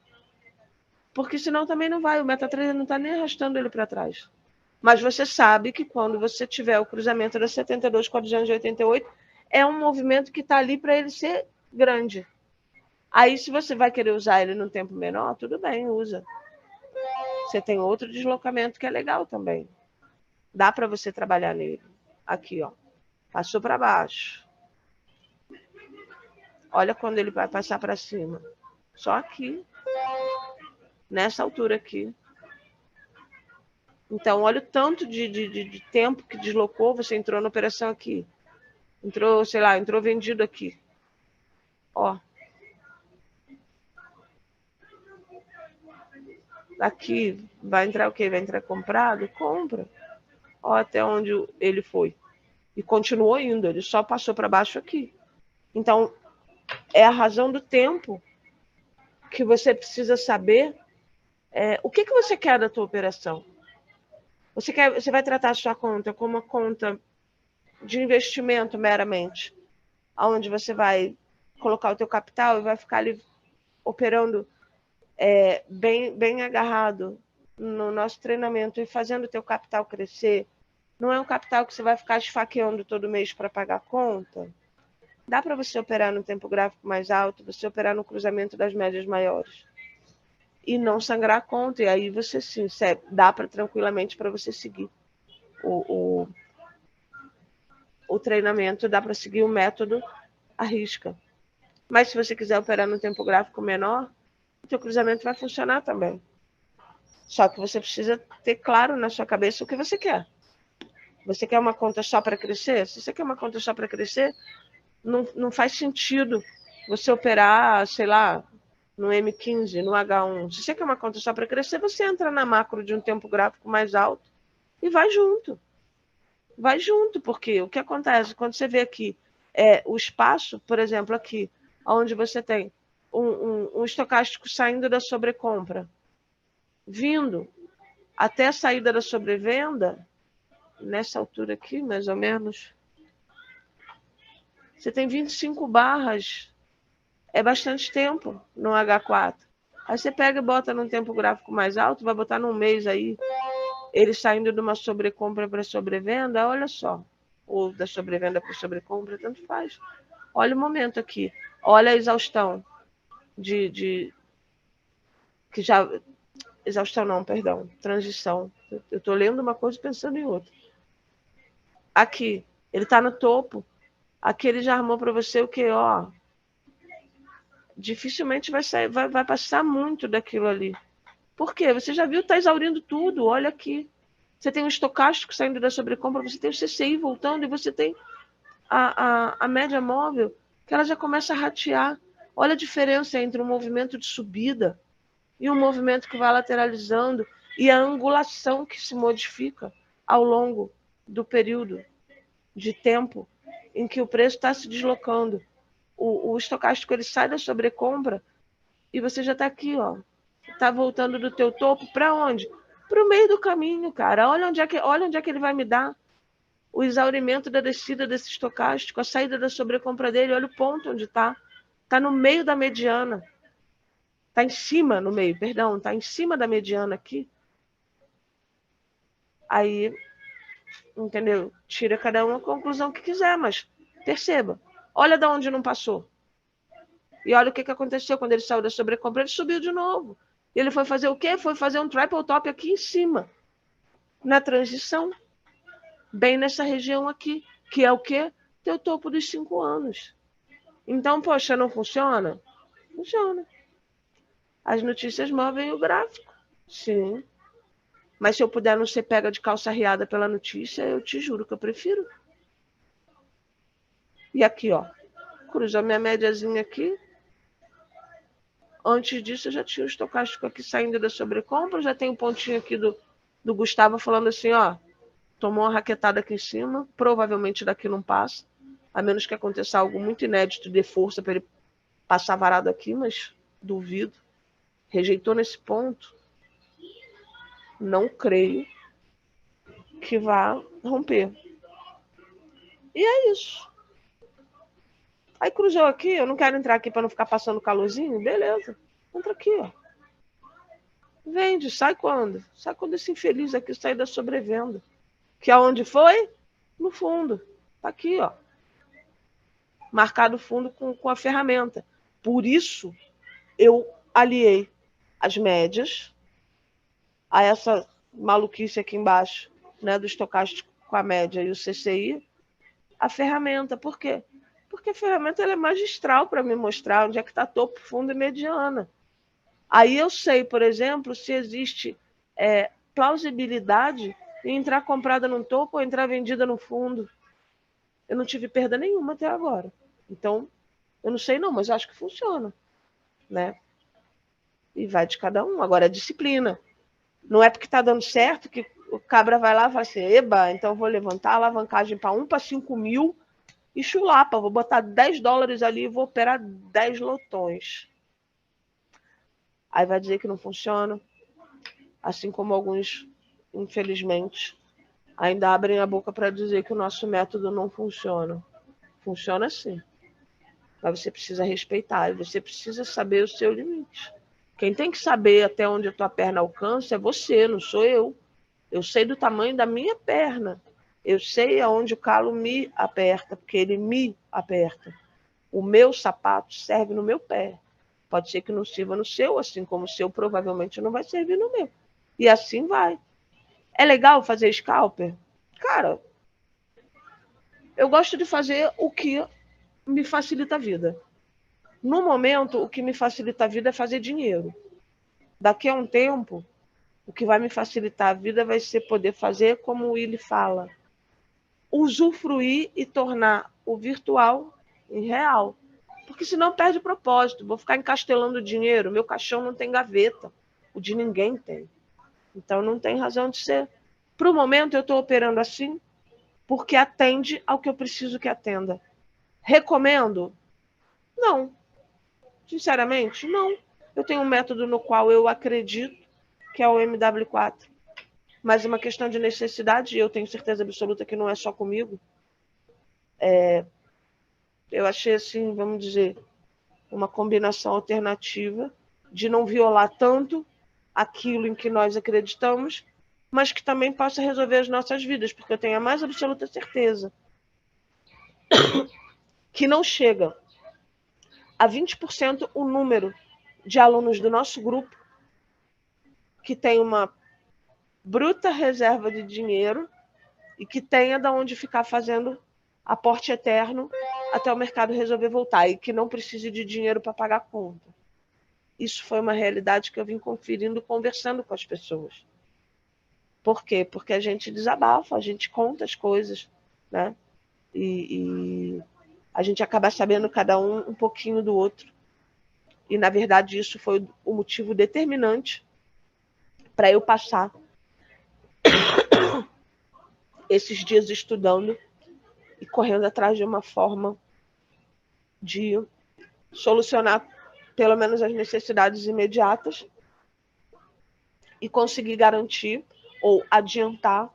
Porque senão também não vai. O MetaTrader não está nem arrastando ele para trás. Mas você sabe que quando você tiver o cruzamento da 72 com a 288, é um movimento que está ali para ele ser grande. Aí, se você vai querer usar ele num tempo menor, tudo bem, usa. Você tem outro deslocamento que é legal também. Dá para você trabalhar nele. Aqui, ó. Passou para baixo. Olha quando ele vai passar para cima. Só aqui. Nessa altura aqui. Então, olha o tanto de tempo que deslocou. Você entrou na operação aqui. Entrou, sei lá, entrou vendido aqui. Ó. Aqui vai entrar o quê? Vai entrar comprado? Compra. Ó, até onde ele foi. E continuou indo. Ele só passou para baixo aqui. Então, é a razão do tempo que você precisa saber o que você quer da tua operação. Você vai tratar a sua conta como uma conta de investimento meramente, onde você vai colocar o teu capital e vai ficar ali operando bem agarrado no nosso treinamento e fazendo o teu capital crescer. Não é um capital que você vai ficar esfaqueando todo mês para pagar a conta. Dá para você operar no tempo gráfico mais alto, você operar no cruzamento das médias maiores. E não sangrar a conta. E aí você sim, dá para tranquilamente para você seguir o treinamento, dá para seguir o método à risca. Mas se você quiser operar no tempo gráfico menor, o teu cruzamento vai funcionar também. Só que você precisa ter claro na sua cabeça o que você quer. Você quer uma conta só para crescer? Se você quer uma conta só para crescer, não faz sentido você operar, sei lá, no M15, no H1. Se você quer uma conta só para crescer, você entra na macro de um tempo gráfico mais alto e vai junto. Vai junto, porque o que acontece quando você vê aqui o espaço, por exemplo, aqui, onde você tem um estocástico saindo da sobrecompra, vindo até a saída da sobrevenda, nessa altura aqui, mais ou menos, você tem 25 barras, é bastante tempo no H4. Aí você pega e bota num tempo gráfico mais alto, vai botar num mês aí, ele saindo de uma sobrecompra para sobrevenda, olha só, ou da sobrevenda para sobrecompra, tanto faz. Olha o momento aqui, olha a exaustão que já... Exaustão não, perdão, transição. Eu estou lendo uma coisa e pensando em outra. Aqui, ele está no topo. Aqui ele já armou para você o que, ó. Dificilmente vai passar muito daquilo ali. Por quê? Você já viu, está exaurindo tudo. Olha aqui. Você tem um estocástico saindo da sobrecompra, você tem o CCI voltando e você tem a média móvel, que ela já começa a ratear. Olha a diferença entre um movimento de subida e um movimento que vai lateralizando e a angulação que se modifica ao longo do período de tempo em que o preço está se deslocando. O estocástico ele sai da sobrecompra e você já está aqui, ó. Está voltando do teu topo para onde? Para o meio do caminho, cara. Olha onde é que ele vai me dar o exaurimento da descida desse estocástico, a saída da sobrecompra dele. Olha o ponto onde está. Está no meio da mediana. Está em cima, no meio, perdão. Está em cima da mediana aqui. Aí, entendeu? Tira cada um a conclusão que quiser, mas perceba. Olha de onde não passou. E olha o que aconteceu quando ele saiu da sobrecompra. Ele subiu de novo. E ele foi fazer o quê? Foi fazer um triple top aqui em cima. Na transição. Bem nessa região aqui. Que é o quê? Teu topo dos 5 anos. Então, poxa, não funciona? Funciona. As notícias movem o gráfico. Sim. Mas se eu puder não ser pega de calça riada pela notícia, eu te juro que eu prefiro. E aqui, ó. Cruzou minha médiazinha aqui. Antes disso, eu já tinha o estocástico aqui saindo da sobrecompra. Já tem um pontinho aqui do Gustavo falando assim, ó. Tomou uma raquetada aqui em cima. Provavelmente daqui não passa. a menos que aconteça algo muito inédito, dê força para ele passar varado aqui, mas duvido. Rejeitou nesse ponto, não creio que vá romper. E é isso. Aí cruzou aqui, eu não quero entrar aqui para não ficar passando calorzinho, beleza. Entra aqui, ó. Vende, sai quando? Sai quando esse infeliz aqui sair da sobrevenda. Que aonde foi? No fundo. Tá aqui, ó. Marcado o fundo com a ferramenta. Por isso, eu aliei as médias a essa maluquice aqui embaixo, né, do estocástico com a média e o CCI, a ferramenta. Por quê? Porque a ferramenta ela é magistral para me mostrar onde é que está topo, fundo e mediana. Aí eu sei, por exemplo, se existe plausibilidade em entrar comprada no topo ou entrar vendida no fundo. Eu não tive perda nenhuma até agora. Então, eu não sei não, mas eu acho que funciona, né? E vai de cada um. Agora, é disciplina. Não é porque está dando certo que o cabra vai lá e fala assim, eba, então eu vou levantar a alavancagem para 1 para 5 mil e chulapa, vou botar $10 ali e vou operar 10 lotões. Aí vai dizer que não funciona, assim como alguns, infelizmente, ainda abrem a boca para dizer que o nosso método não funciona. Funciona sim. Mas você precisa respeitar e você precisa saber o seu limite. Quem tem que saber até onde a tua perna alcança é você, não sou eu. Eu sei do tamanho da minha perna. Eu sei aonde o calo me aperta, porque ele me aperta. O meu sapato serve no meu pé. Pode ser que não sirva no seu, assim como o seu provavelmente não vai servir no meu. E assim vai. É legal fazer scalper? Cara, eu gosto de fazer o que me facilita a vida. No momento, o que me facilita a vida é fazer dinheiro. Daqui a um tempo, o que vai me facilitar a vida vai ser poder fazer como o Willy fala. Usufruir e tornar o virtual em real. Porque senão perde o propósito. Vou ficar encastelando dinheiro. Meu caixão não tem gaveta. O de ninguém tem. Então não tem razão de ser. Para o momento eu estou operando assim porque atende ao que eu preciso que atenda. Recomendo? Não. Sinceramente, não. Eu tenho um método no qual eu acredito, que é o MW4. Mas é uma questão de necessidade, e eu tenho certeza absoluta que não é só comigo. Eu achei, assim, vamos dizer, uma combinação alternativa de não violar tanto aquilo em que nós acreditamos, mas que também possa resolver as nossas vidas, porque eu tenho a mais absoluta certeza que não chega a 20% o número de alunos do nosso grupo que tem uma bruta reserva de dinheiro e que tenha de onde ficar fazendo aporte eterno até o mercado resolver voltar e que não precise de dinheiro para pagar a conta. Isso foi uma realidade que eu vim conferindo, conversando com as pessoas. Por quê? Porque a gente desabafa, a gente conta as coisas, né? E a gente acaba sabendo cada um pouquinho do outro. E, na verdade, isso foi o motivo determinante para eu passar esses dias estudando e correndo atrás de uma forma de solucionar pelo menos as necessidades imediatas e conseguir garantir ou adiantar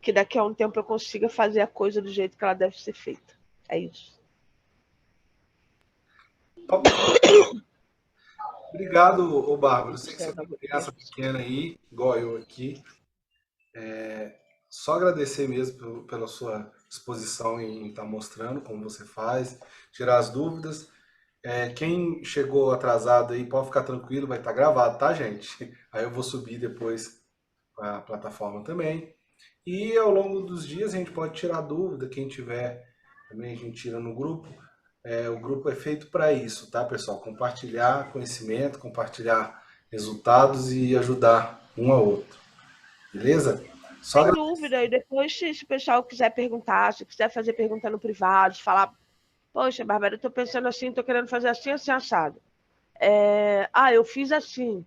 que daqui a um tempo eu consiga fazer a coisa do jeito que ela deve ser feita. É isso. Obrigado, Bárbara. Eu sei que você tem uma criança pequena aí, igual eu aqui. Só agradecer mesmo pela sua disposição em estar mostrando como você faz, tirar as dúvidas. Quem chegou atrasado aí, pode ficar tranquilo, vai estar gravado, tá, gente? Aí eu vou subir depois para a plataforma também. E ao longo dos dias a gente pode tirar dúvida, quem tiver também a gente tira no grupo. O grupo é feito para isso, tá, pessoal? Compartilhar conhecimento, compartilhar resultados e ajudar um ao outro. Beleza? Só Sem dúvida. E depois, se o pessoal quiser perguntar, se quiser fazer pergunta no privado, falar, poxa, Bárbara, eu estou pensando assim, estou querendo fazer assim, assim, assado. Eu fiz assim.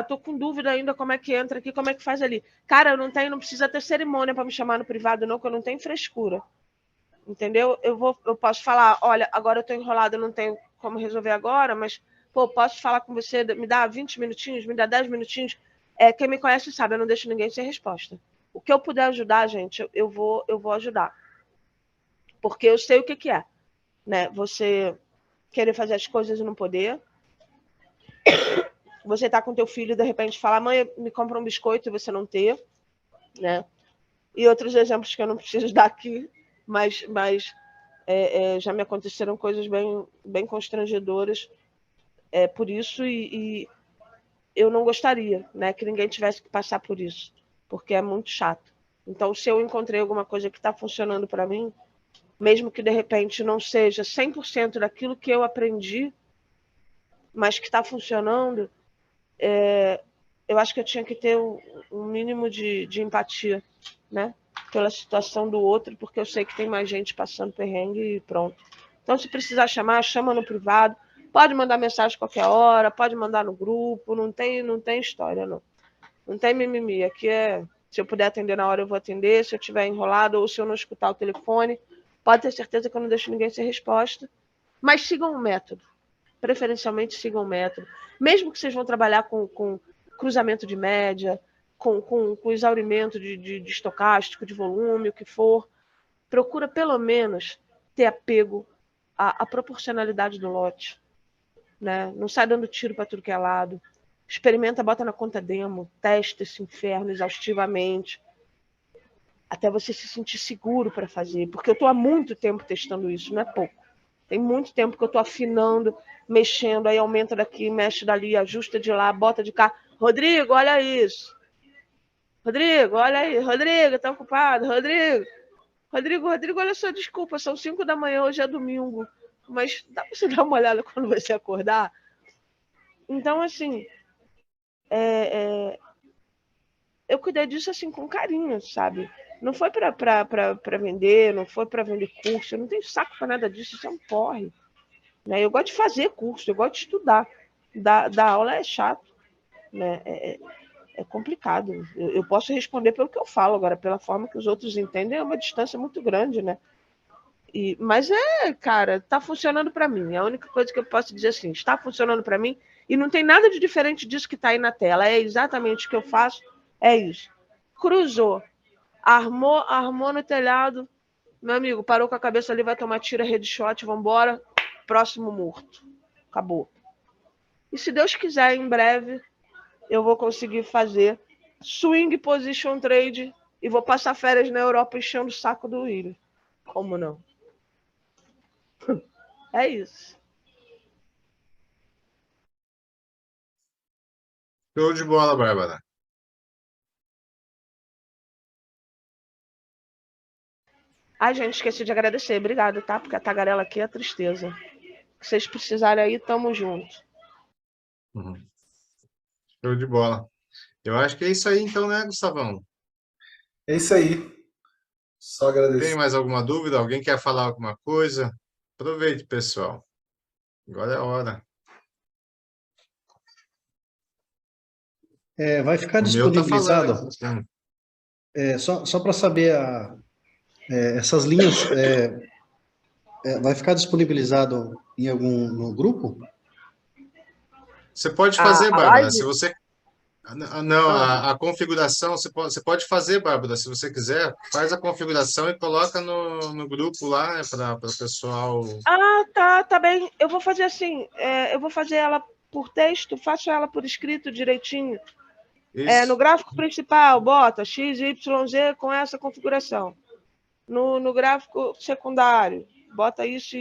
Tô com dúvida ainda como é que entra aqui, como é que faz ali. Cara, não precisa ter cerimônia para me chamar no privado, não, que eu não tenho frescura. entendeu? Eu posso falar, olha, agora eu estou enrolada, eu não tenho como resolver agora, mas, pô, posso falar com você, me dá 20 minutinhos, me dá 10 minutinhos. Quem me conhece sabe, eu não deixo ninguém sem resposta. O que eu puder ajudar, gente, eu vou ajudar. Porque eu sei o que é, né? Você querer fazer as coisas e não poder. Você tá com teu filho e de repente fala, mãe, me compra um biscoito e você não ter, né? E outros exemplos que eu não preciso dar aqui, mas já me aconteceram coisas bem constrangedoras por isso e eu não gostaria, né, que ninguém tivesse que passar por isso, porque é muito chato. Então, se eu encontrei alguma coisa que está funcionando para mim, mesmo que de repente não seja 100% daquilo que eu aprendi, mas que está funcionando, eu acho que eu tinha que ter um mínimo de empatia, né? Pela situação do outro, porque eu sei que tem mais gente passando perrengue e pronto. Então, se precisar chamar, chama no privado. Pode mandar mensagem qualquer hora, pode mandar no grupo, não tem história, não. Não tem mimimi. Aqui se eu puder atender na hora, eu vou atender. Se eu estiver enrolado ou se eu não escutar o telefone, pode ter certeza que eu não deixo ninguém sem resposta. Mas sigam o método. Preferencialmente sigam o método. Mesmo que vocês vão trabalhar com cruzamento de média, com exaurimento de estocástico, de volume, o que for, procura pelo menos ter apego à proporcionalidade do lote. Né? Não sai dando tiro para tudo que é lado. Experimenta, bota na conta demo, testa esse inferno exaustivamente, até você se sentir seguro para fazer. Porque eu estou há muito tempo testando isso, não é pouco. Tem muito tempo que eu estou afinando, mexendo, aí aumenta daqui, mexe dali, ajusta de lá, bota de cá. Rodrigo, olha isso. Rodrigo, olha aí. Rodrigo, tá ocupado. Rodrigo, olha só, desculpa, são 5 da manhã, hoje é domingo. Mas dá pra você dar uma olhada quando você acordar? Então, assim, eu cuidei disso assim com carinho, sabe? Não foi para vender, não foi para vender curso, eu não tenho saco para nada disso, isso é um porre. Né? Eu gosto de fazer curso, eu gosto de estudar. Dar aula é chato, né? É complicado. Eu posso responder pelo que eu falo, agora, pela forma que os outros entendem, é uma distância muito grande, né? Mas cara, tá funcionando para mim. A única coisa que eu posso dizer assim, está funcionando para mim e não tem nada de diferente disso que está aí na tela. É exatamente o que eu faço, é isso. Cruzou, armou no telhado, meu amigo, parou com a cabeça ali, vai tomar tira, headshot, vambora, próximo morto. Acabou. E se Deus quiser, em breve, eu vou conseguir fazer swing position trade e vou passar férias na Europa enchendo o saco do Willian. Como não? É isso. Show de bola, Bárbara. Ai, gente, esqueci de agradecer. Obrigado, tá? Porque a tagarela aqui é tristeza. Se vocês precisarem aí, tamo junto. Uhum. Show de bola. Eu acho que é isso aí, então, né, Gustavão? É isso aí. Só Tem agradecer. mais alguma dúvida? Alguém quer falar alguma coisa? Aproveite, pessoal. Agora é a hora. Vai ficar O meu tá disponibilizado, falando aqui. só para saber, essas linhas, vai ficar disponibilizado em algum no grupo? Você pode A, fazer, a Bárbara, live? se você... Não, Ah. a configuração, você pode fazer, Bárbara, se você quiser, faz a configuração e coloca no grupo lá, né, para o pessoal. Tá bem. Eu vou fazer assim, eu vou fazer ela por texto, faço ela por escrito direitinho. No Isso. gráfico principal, bota XYZ com essa configuração. No gráfico secundário, bota isso.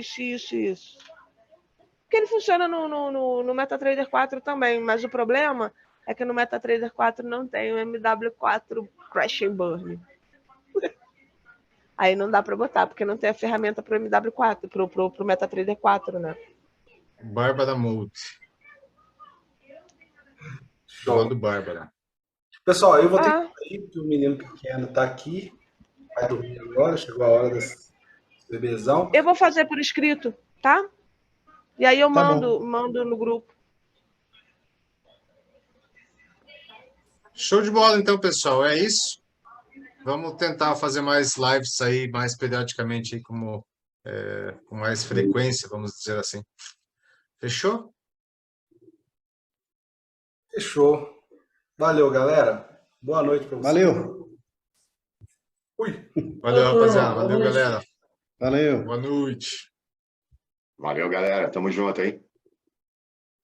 Porque ele funciona no MetaTrader 4 também, mas o problema é que no MetaTrader 4 não tem o MW4 Crash and Burn. Aí não dá para botar, porque não tem a ferramenta para o MW4, para o MetaTrader 4, né? Bárbara Mold. Show. Do Bárbara. Pessoal, eu vou ter que sair, porque o menino pequeno tá aqui. Vai dormir agora, chegou a hora desse bebezão. Eu vou fazer por escrito, tá? E aí eu Tá bom. mando no grupo. Show de bola, então, pessoal. É isso. vamos tentar fazer mais lives aí, mais periodicamente, aí, como, com mais frequência, vamos dizer assim. Fechou? Fechou. Valeu, galera. Boa noite para vocês. Valeu, Fui. Valeu, rapaziada. Valeu, galera. valeu. Boa noite. Valeu, galera. Tamo junto, hein?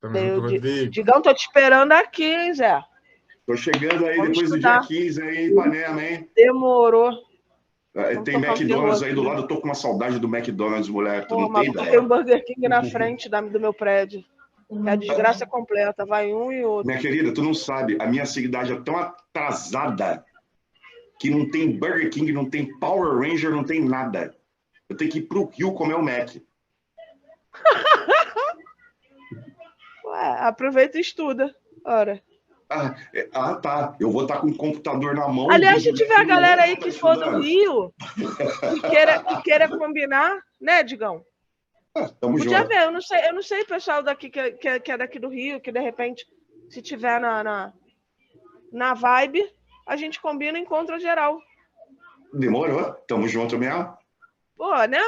Tamo junto, Rodrigo. Digão, tô te esperando aqui, hein, Zé? Tô chegando aí Vamos depois estudar. do dia 15 aí em Ipanema, hein? Demorou. Tem tocar um McDonald's terror aí do aqui. lado. Eu tô com uma saudade do McDonald's, mulher. Tu Pô, não mas tem porque tem ideia. um Burger King na frente do meu prédio. É a desgraça completa. Vai um e outro. Minha querida, tu não sabe. A minha cidade é tão atrasada que não tem Burger King, não tem Power Ranger, não tem nada. Eu tenho que ir pro Rio comer o Mac. Ué, aproveita e estuda. Ora. Tá. Eu vou estar com o computador na mão. Aliás, se tiver a videogame galera no aí outro, que tá for do estudando. Rio, que queira combinar, né, Digão? Tamo Podia junto. ver, eu não sei o pessoal daqui que é daqui do Rio, que de repente, se tiver na vibe, a gente combina e encontra geral. Demorou. Tamo junto mesmo. Pô, né?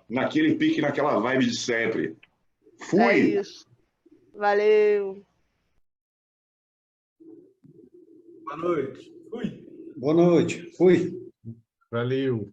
Naquele pique, naquela vibe de sempre. É Fui! isso. Valeu. Boa noite. Fui. Boa noite, fui. Valeu.